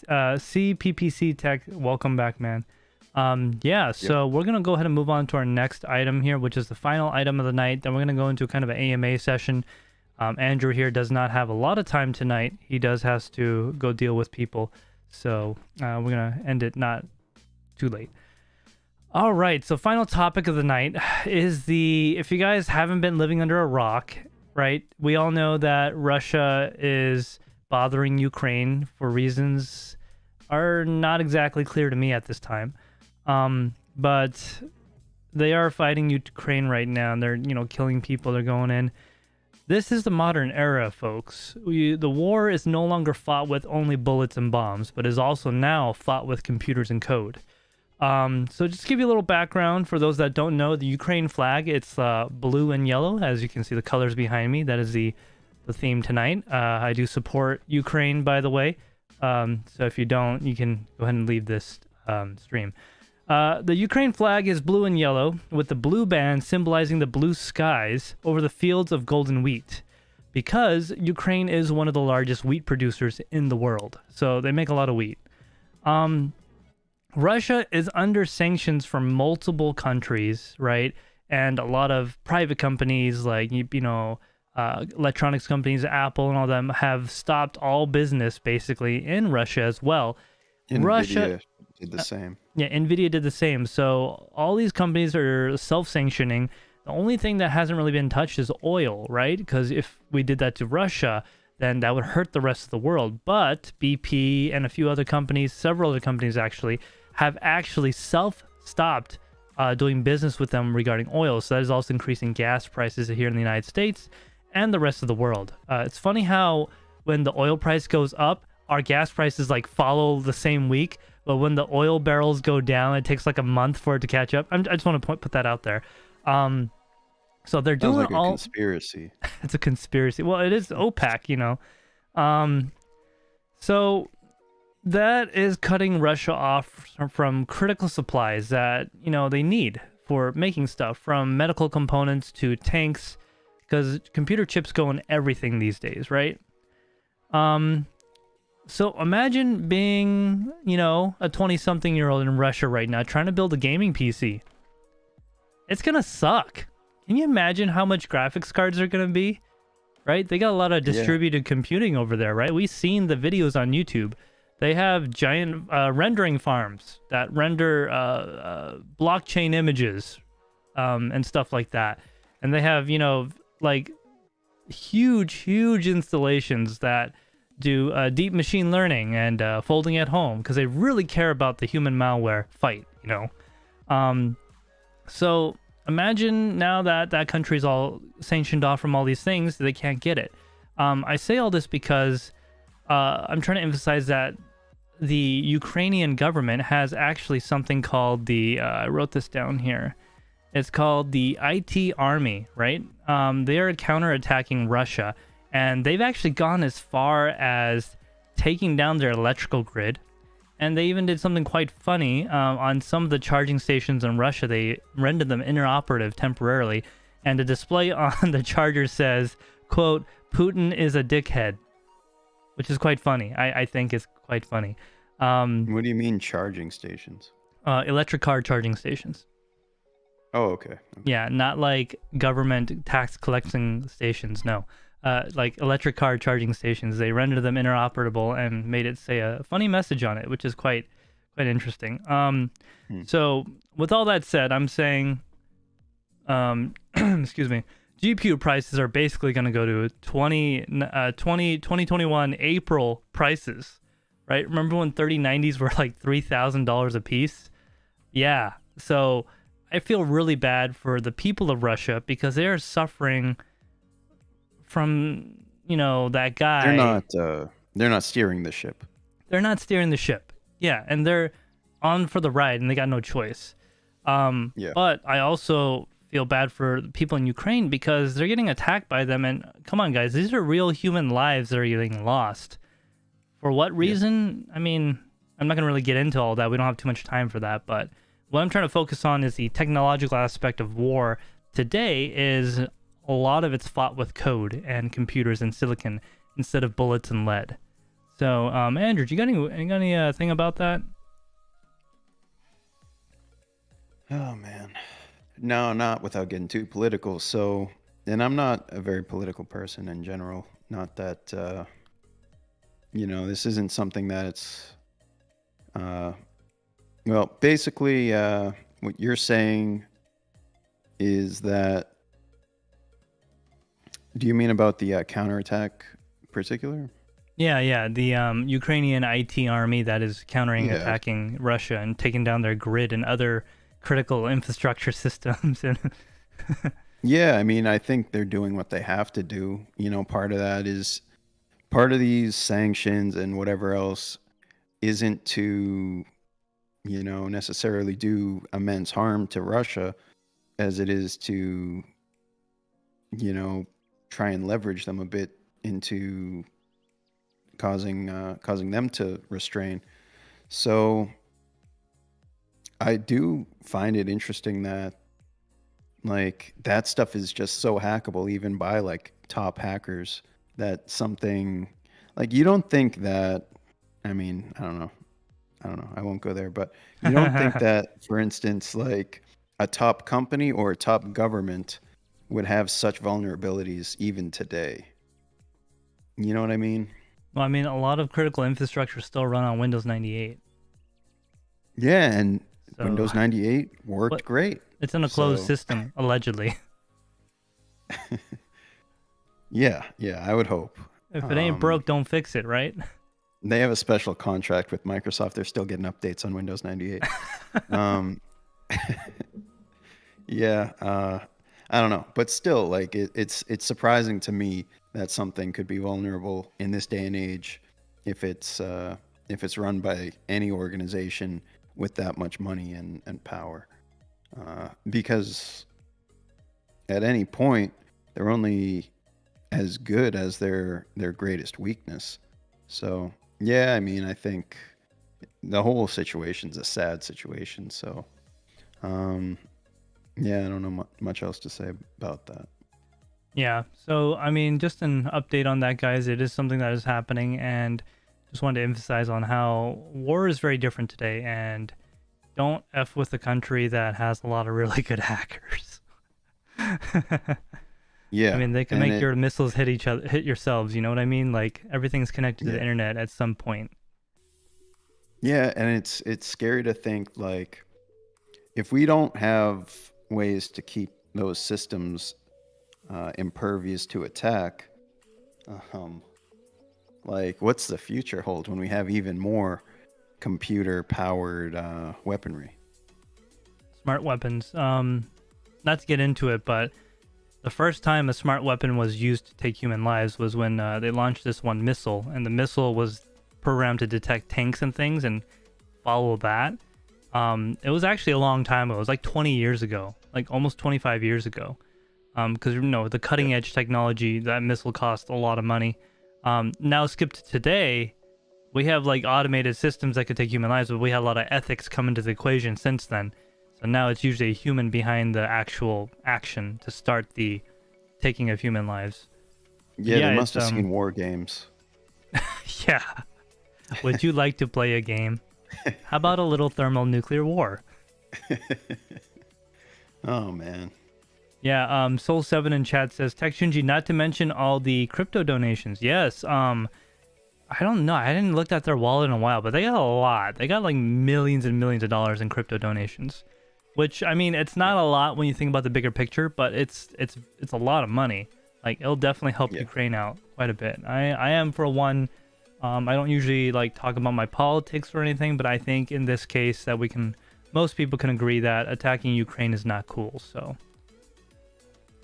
Tech, welcome back, man. So we're going to go ahead and move on to our next item here, which is the final item of the night. Then we're going to go into kind of an AMA session. Andrew here does not have a lot of time tonight. He has to go deal with people. So we're going to end it not too late. All right. So final topic of the night is if you guys haven't been living under a rock, right? We all know that Russia is bothering Ukraine for reasons are not exactly clear to me at this time. But they are fighting Ukraine right now, and they're, killing people. They're going in. This is the modern era, folks. The war is no longer fought with only bullets and bombs, but is also now fought with computers and code. So just to give you a little background for those that don't know, the Ukraine flag, it's blue and yellow, as you can see the colors behind me. That is the theme tonight. I do support Ukraine, by the way. So if you don't, you can go ahead and leave this stream. The Ukraine flag is blue and yellow, with the blue band symbolizing the blue skies over the fields of golden wheat, because Ukraine is one of the largest wheat producers in the world. So they make a lot of wheat. Russia is under sanctions from multiple countries, right? And a lot of private companies like, electronics companies, Apple and all them have stopped all business basically in Russia as well. Russia did the same. Yeah, Nvidia did the same. So all these companies are self-sanctioning. The only thing that hasn't really been touched is oil, right? Because if we did that to Russia, then that would hurt the rest of the world. But BP and a few other companies, several other companies actually, have actually self-stopped doing business with them regarding oil. So that is also increasing gas prices here in the United States and the rest of the world. It's funny how when the oil price goes up, our gas prices like follow the same week. But when the oil barrels go down, it takes like a month for it to catch up. I just want to put that out there. So they're doing like a conspiracy. It's a conspiracy. Well, it is OPEC, So that is cutting Russia off from critical supplies that, they need for making stuff, from medical components to tanks, because computer chips go in everything these days, right? So imagine being, a 20-something-year-old in Russia right now trying to build a gaming PC. It's going to suck. Can you imagine how much graphics cards are going to be? Right? They got a lot of distributed computing over there, right? We've seen the videos on YouTube. They have giant rendering farms that render blockchain images and stuff like that. And they have, like huge installations that do deep machine learning and folding at home, because they really care about the human malware fight, So imagine now that that country's all sanctioned off from all these things, they can't get it. I say all this because I'm trying to emphasize that the Ukrainian government has actually something called the, I wrote this down here. It's called the IT Army, right? They are counterattacking Russia, and they've actually gone as far as taking down their electrical grid. And they even did something quite funny on some of the charging stations in Russia. They rendered them inoperative temporarily, and the display on the charger says, quote, "Putin is a dickhead," which is quite funny. I think it's quite funny. What do you mean charging stations? Electric car charging stations. Oh, okay. Yeah, not like government tax collecting stations, no. Like electric car charging stations. They rendered them inoperable and made it say a funny message on it, which is quite interesting. So with all that said, I'm saying, excuse me, GPU prices are basically going to go to 2021 April prices, right? Remember when 3090s were like $3,000 a piece? Yeah. So I feel really bad for the people of Russia, because they are suffering from, that guy. They're not steering the ship. They're not steering the ship. Yeah, and they're on for the ride, and they got no choice. But I also feel bad for the people in Ukraine, because they're getting attacked by them. And come on, guys, these are real human lives that are getting lost. For what reason? I mean, I'm not going to really get into all that. We don't have too much time for that. But what I'm trying to focus on is the technological aspect of war today. Is a lot of it's fought with code and computers and silicon instead of bullets and lead. So, Andrew, you got any thing about that? Oh man, no, not without getting too political. So, and I'm not a very political person in general. Not that, this isn't something that it's, well, basically, what you're saying is that. Do you mean about the counterattack in particular? Yeah. The Ukrainian IT army that is attacking Russia and taking down their grid and other critical infrastructure systems. Yeah, I mean, I think they're doing what they have to do. Part of that is part of these sanctions and whatever else isn't to, necessarily do immense harm to Russia as it is to, try and leverage them a bit into causing them to restrain. So I do find it interesting that like that stuff is just so hackable even by like top hackers that something like you don't think that I mean, I don't know. I won't go there, but you don't think that for instance like a top company or a top government would have such vulnerabilities even today. You know what I mean? Well, I mean, a lot of critical infrastructure still run on Windows 98. Yeah, and So, Windows 98 worked but great. it's in a closed So, system, allegedly. yeah, I would hope. If it ain't broke, don't fix it, right? They have a special contract with Microsoft. They're still getting updates on Windows 98. um, yeah, I don't know, but still, like it's surprising to me that something could be vulnerable in this day and age if it's run by any organization with that much money and power. Because at any point they're only as good as their greatest weakness. So yeah, I mean, I think the whole situation's a sad situation. So yeah, I don't know much else to say about that. Yeah. So, I mean, just an update on that, guys. It is something that is happening, and just wanted to emphasize on how war is very different today, and don't F with a country that has a lot of really good hackers. Yeah, I mean, they can make your missiles hit each other, hit yourselves. You know what I mean? Like everything's connected to the internet at some point. Yeah, and it's scary to think like if we don't have ways to keep those systems impervious to attack, like what's the future hold when we have even more computer powered weaponry? Smart weapons. Not to get into it, but the first time a smart weapon was used to take human lives was when they launched this one missile, and the missile was programmed to detect tanks and things and follow that. It was actually a long time ago. It was like 20 years ago, like almost 25 years ago. Because the cutting edge technology, that missile cost a lot of money. Now skip to today, we have like automated systems that could take human lives, but we had a lot of ethics come into the equation since then. So now it's usually a human behind the actual action to start the taking of human lives. Yeah, they must have seen war games. Yeah. Would you like to play a game? How about a little thermonuclear war? Oh man. Yeah, Soul7 in chat says, TekShinji, not to mention all the crypto donations. Yes, I don't know. I didn't look at their wallet in a while, but they got a lot. They got like millions and millions of dollars in crypto donations. Which, I mean, it's not a lot when you think about the bigger picture, but it's a lot of money. Like, it'll definitely help Ukraine out quite a bit. I am, for one, I don't usually like talk about my politics or anything, but I think in this case that most people can agree that attacking Ukraine is not cool, so.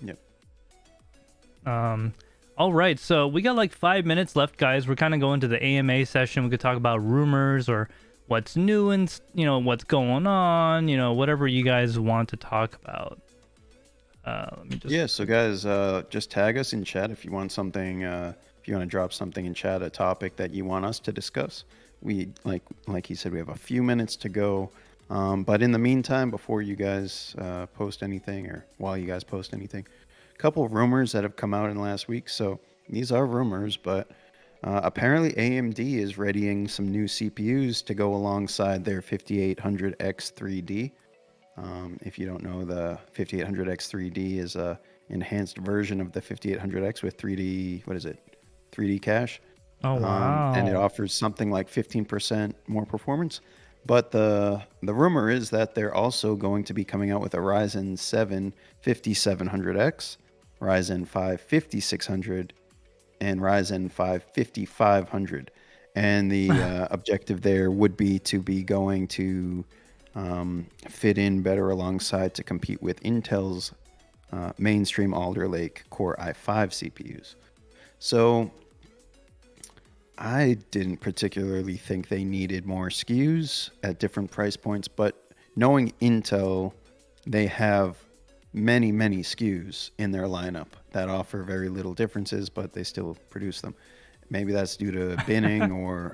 Yep. All right, so we got like 5 minutes left, guys. We're kind of going to the AMA session. We could talk about rumors or what's new and what's going on, whatever you guys want to talk about. Let me just so guys, just tag us in chat if you want something. If you want to drop something in chat, a topic that you want us to discuss. We like he said, we have a few minutes to go. But in the meantime, before you guys post anything, or while you guys post anything, a couple of rumors that have come out in the last week. So these are rumors, but apparently AMD is readying some new CPUs to go alongside their 5800X3D. If you don't know, the 5800X3D is a enhanced version of the 5800X with 3D cache. Oh wow! And it offers something like 15% more performance. But the rumor is that they're also going to be coming out with a Ryzen 7 5700X, Ryzen 5 5600, and Ryzen 5 5500. And the objective there would be to be going to fit in better alongside to compete with Intel's mainstream Alder Lake Core i5 CPUs. So I didn't particularly think they needed more SKUs at different price points, but knowing Intel, they have many, many SKUs in their lineup that offer very little differences, but they still produce them. Maybe that's due to binning or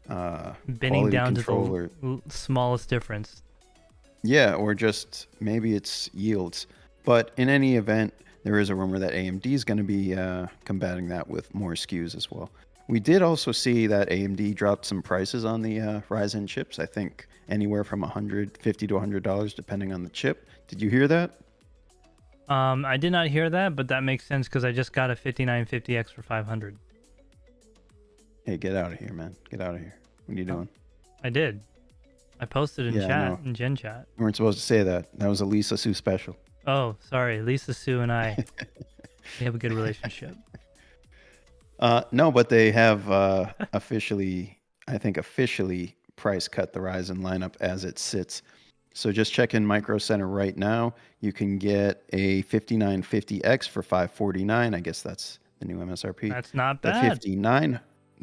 Binning quality down to control, the smallest difference. yeah, or just maybe it's yields. But in any event, there is a rumor that AMD is going to be combating that with more SKUs as well. We did also see that AMD dropped some prices on the Ryzen chips. I think anywhere from $150 to $100, depending on the chip. Did you hear that? I did not hear that, but that makes sense because I just got a 5950X for 500. Hey, get out of here, man. Get out of here. What are you doing? I did. I posted in Yeah, I chat, know. in Gen Chat. We weren't supposed to say that. That was a Lisa Sue special. Oh, sorry. Lisa Sue and I, we have a good relationship. No, but they have officially price cut the Ryzen lineup as it sits. So just check in Micro Center right now. You can get a 5950X for $549. I guess that's the new MSRP. That's not The bad. the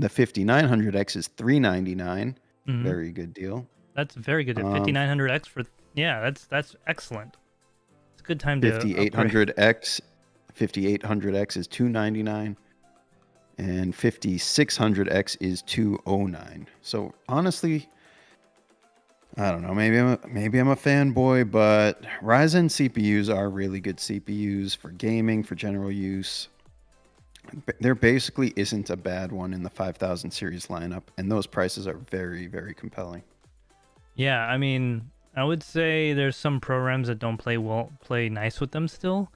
5900X is $399. Mhm. Very good deal. That's very good. 5900X for, yeah, that's excellent. It's a good time to upgrade. 5800X is $299. And 5600X is $209. So honestly, I don't know. Maybe I'm a fanboy, but Ryzen CPUs are really good CPUs for gaming, for general use. There basically isn't a bad one in the 5000 series lineup, and those prices are very, very compelling. Yeah, I mean, I would say there's some programs that don't play nice with them still,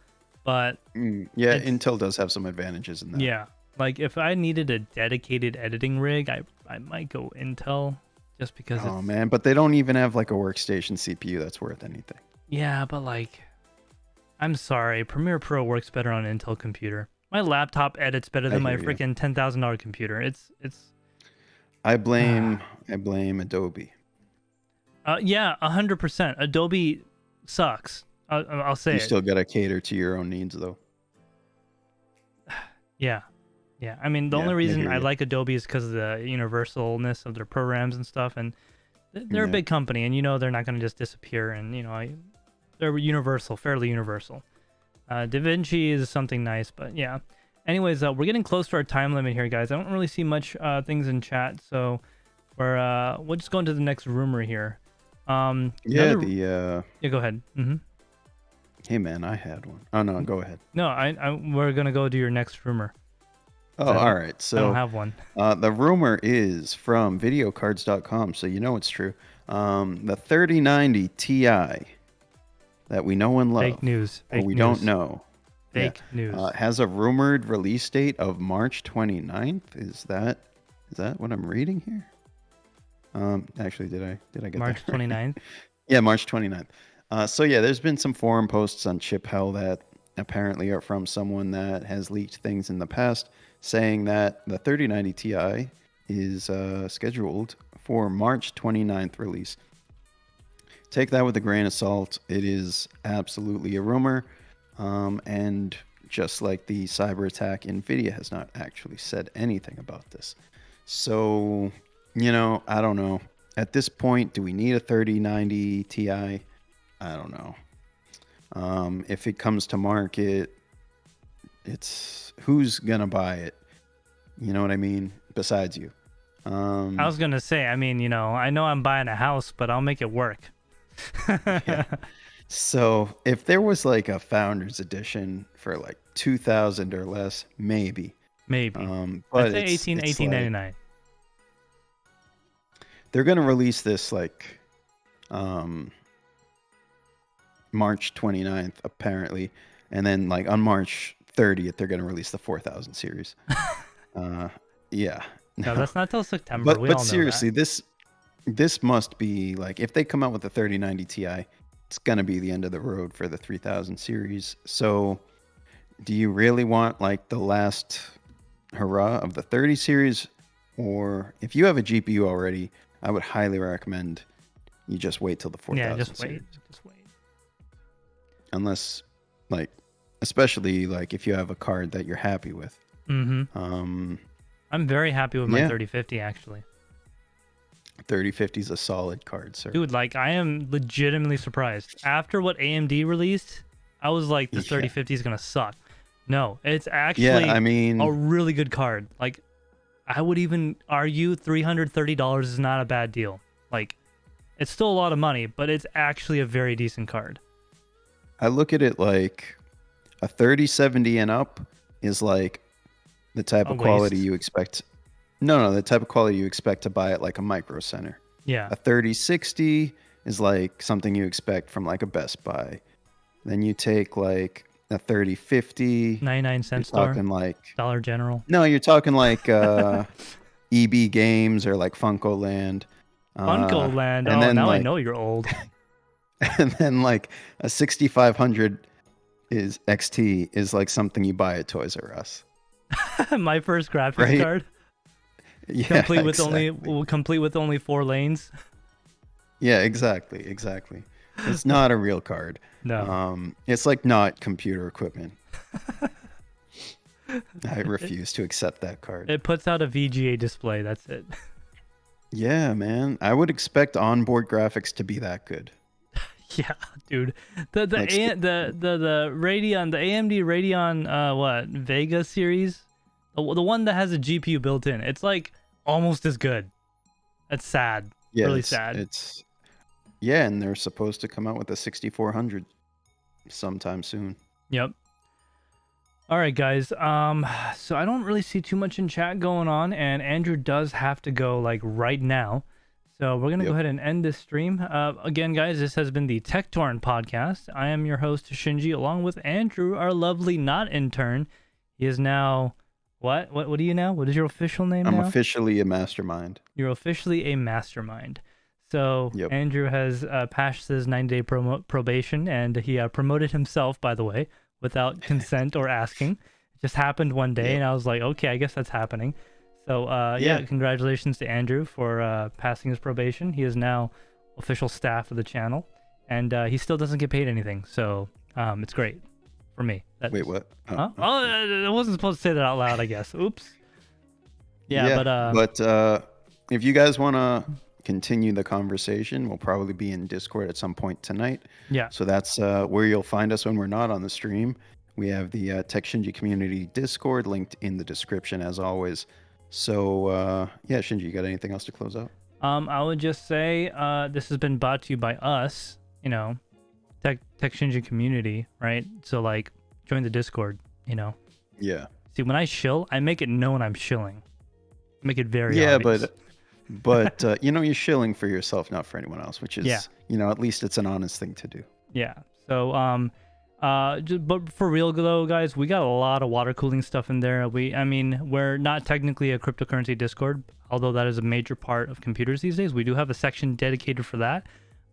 but Yeah, Intel does have some advantages in that. yeah, like if I needed a dedicated editing rig, I might go Intel just because. Oh man, but they don't even have like a workstation CPU that's worth anything. Yeah, but like, I'm sorry, Premiere Pro works better on an Intel computer. My laptop edits better than my freaking $10,000 computer. It's. I blame Adobe. Yeah, 100%. Adobe sucks. I'll say You it. still gotta cater to your own needs though. Yeah. I mean, the only I reason hear I you. like Adobe is because of the universalness of their programs and stuff, and they're a big company, and they're not going to just disappear, and they're universal, fairly universal. DaVinci is something nice, but yeah. Anyways, we're getting close to our time limit here, guys. I don't really see much things in chat, so we'll just go into the next rumor here. Yeah, go ahead. Hey man, I had one. Oh no, go ahead. No, we're gonna go to your next rumor. Oh, all right. So I don't have one. The rumor is from videocards.com, so you know it's true. The 3090 Ti that we know and love, Fake news. or we don't know, Fake news. has a rumored release date of March 29th. Is that what I'm reading here? Actually, did I get March that right? 29th? Yeah, March 29th. So yeah, there's been some forum posts on Chip Hell that apparently are from someone that has leaked things in the past, saying that the 3090 Ti is scheduled for March 29th release. Take that with a grain of salt. It is absolutely a rumor. And just like the cyber attack, NVIDIA has not actually said anything about this. So, I don't know. At this point, do we need a 3090 Ti? I don't know. If it comes to market, it's who's going to buy it? You know what I mean? Besides you. I was going to say, I mean, I know I'm buying a house, but I'll make it work. Yeah. So if there was like a founder's edition for like 2,000 or less, maybe. But But I'd say it's $18.99. like, they're gonna release this like March 29th apparently, and then like on March 30th they're gonna release the 4000 series. Yeah. No, that's not till September. But seriously, this must be like, if they come out with the 3090 Ti, it's gonna be the end of the road for the 3000 series. So do you really want like the last hurrah of the 30 series? Or if you have a GPU already, I would highly recommend you just wait till the 4000 just series. Just wait. Unless, like, especially like if you have a card that you're happy with. I'm very happy with my Yeah. 3050 actually. 3050 is a solid card, sir. Dude, like I am legitimately surprised. After what AMD released, I was like, this Yeah. 3050 is gonna suck. No, it's actually Yeah, I mean, a really good card. Like, I would even argue $330 is not a bad deal. Like, it's still a lot of money, but it's actually a very decent card. I look at it like a 3070 and up is like the type A of quality waste. you expect. No, the type of quality you expect to buy at like a Micro Center. Yeah. A 3060 is like something you expect from like a Best Buy. Then you take like a 3050. 99 You're cent store, talking like Dollar General. no, you're talking like EB Games or like Funko Land. Funko Land. and Oh, then, now I like- know you're old. And then like a 6500 is XT is like something you buy at Toys R Us. My first graphics Right? card, Yeah, complete with exactly. complete with only 4 lanes. Yeah, exactly. It's not a real card. No. It's like not computer equipment. I refuse to accept that card. It puts out a VGA display. That's it. Yeah, man. I would expect onboard graphics to be that good. Yeah, dude. The Like, the Radeon, the AMD Radeon what, Vega series, the one that has a GPU built in. It's like almost as good. That's sad. Yeah, Really it's, sad. It's yeah, and they're supposed to come out with a 6400 sometime soon. Yep. All right, guys. So I don't really see too much in chat going on, and Andrew does have to go like right now. So we're gonna go Yep. ahead and end this stream. Again, guys, this has been the Tek Torrent Podcast. I am your host Shinji, along with Andrew, our lovely not intern. He is now what? What are you now? What is your official name I'm now? officially a mastermind. You're officially a mastermind. So Yep. Andrew has passed his 9-day probation, and he promoted himself, by the way, without consent or asking. It just happened one day, Yep. and I was like, okay, I guess that's happening. So yeah, Yeah. congratulations to Andrew for passing his probation. He is now official staff of the channel, and he still doesn't get paid anything. So it's great for me. That's, Wait, what? Huh? Oh, I wasn't supposed to say that out loud, I guess. Oops. Yeah, but if you guys want to continue the conversation, we'll probably be in Discord at some point tonight. yeah. So that's where you'll find us when we're not on the stream. We have the TekShinji community Discord linked in the description as always. So yeah, Shinji, you got anything else to close out? I would just say this has been brought to you by us, you know, TekShinji community, right? So like, join the Discord, you know. Yeah. See, when I shill, I make it known I'm shilling. Make it very Yeah, obvious. but you know, you're shilling for yourself, not for anyone else, which is, Yeah. you know, at least it's an honest thing to do. Yeah. So but for real though, guys, we got a lot of water cooling stuff in there. I mean, we're not technically a cryptocurrency Discord, although that is a major part of computers these days. We do have a section dedicated for that.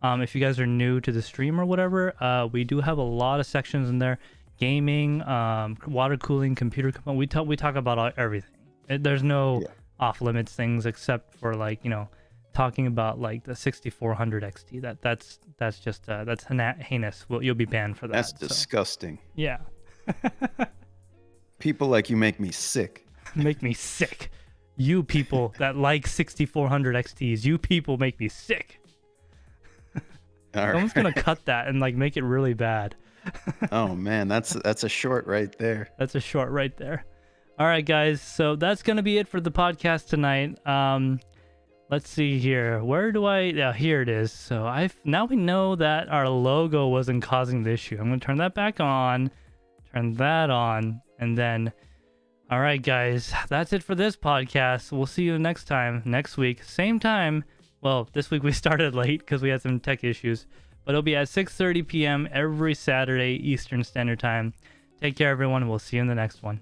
If you guys are new to the stream or whatever, we do have a lot of sections in there: gaming, water cooling, computer. We talk about everything. There's no Yeah. off limits things except for, like, you know, talking about like the 6400 XT. That's just that's heinous. Well, you'll be banned for that. That's so, disgusting. yeah. People like you make me sick. Make me sick. You people that like 6400 XTs, you people make me sick. All Someone's right. gonna cut that and like make it really bad. Oh man, that's a short right there. That's a short right there. All right, guys. So that's gonna be it for the podcast tonight. Let's see here. Where do I? Yeah, here it is. So now we know that our logo wasn't causing the issue. I'm gonna turn that back on, turn that on, and then. All right, guys. That's it for this podcast. We'll see you next week, same time. Well, this week we started late because we had some tech issues, but it'll be at 6:30 p.m. every Saturday Eastern Standard Time. Take care, everyone. We'll see you in the next one.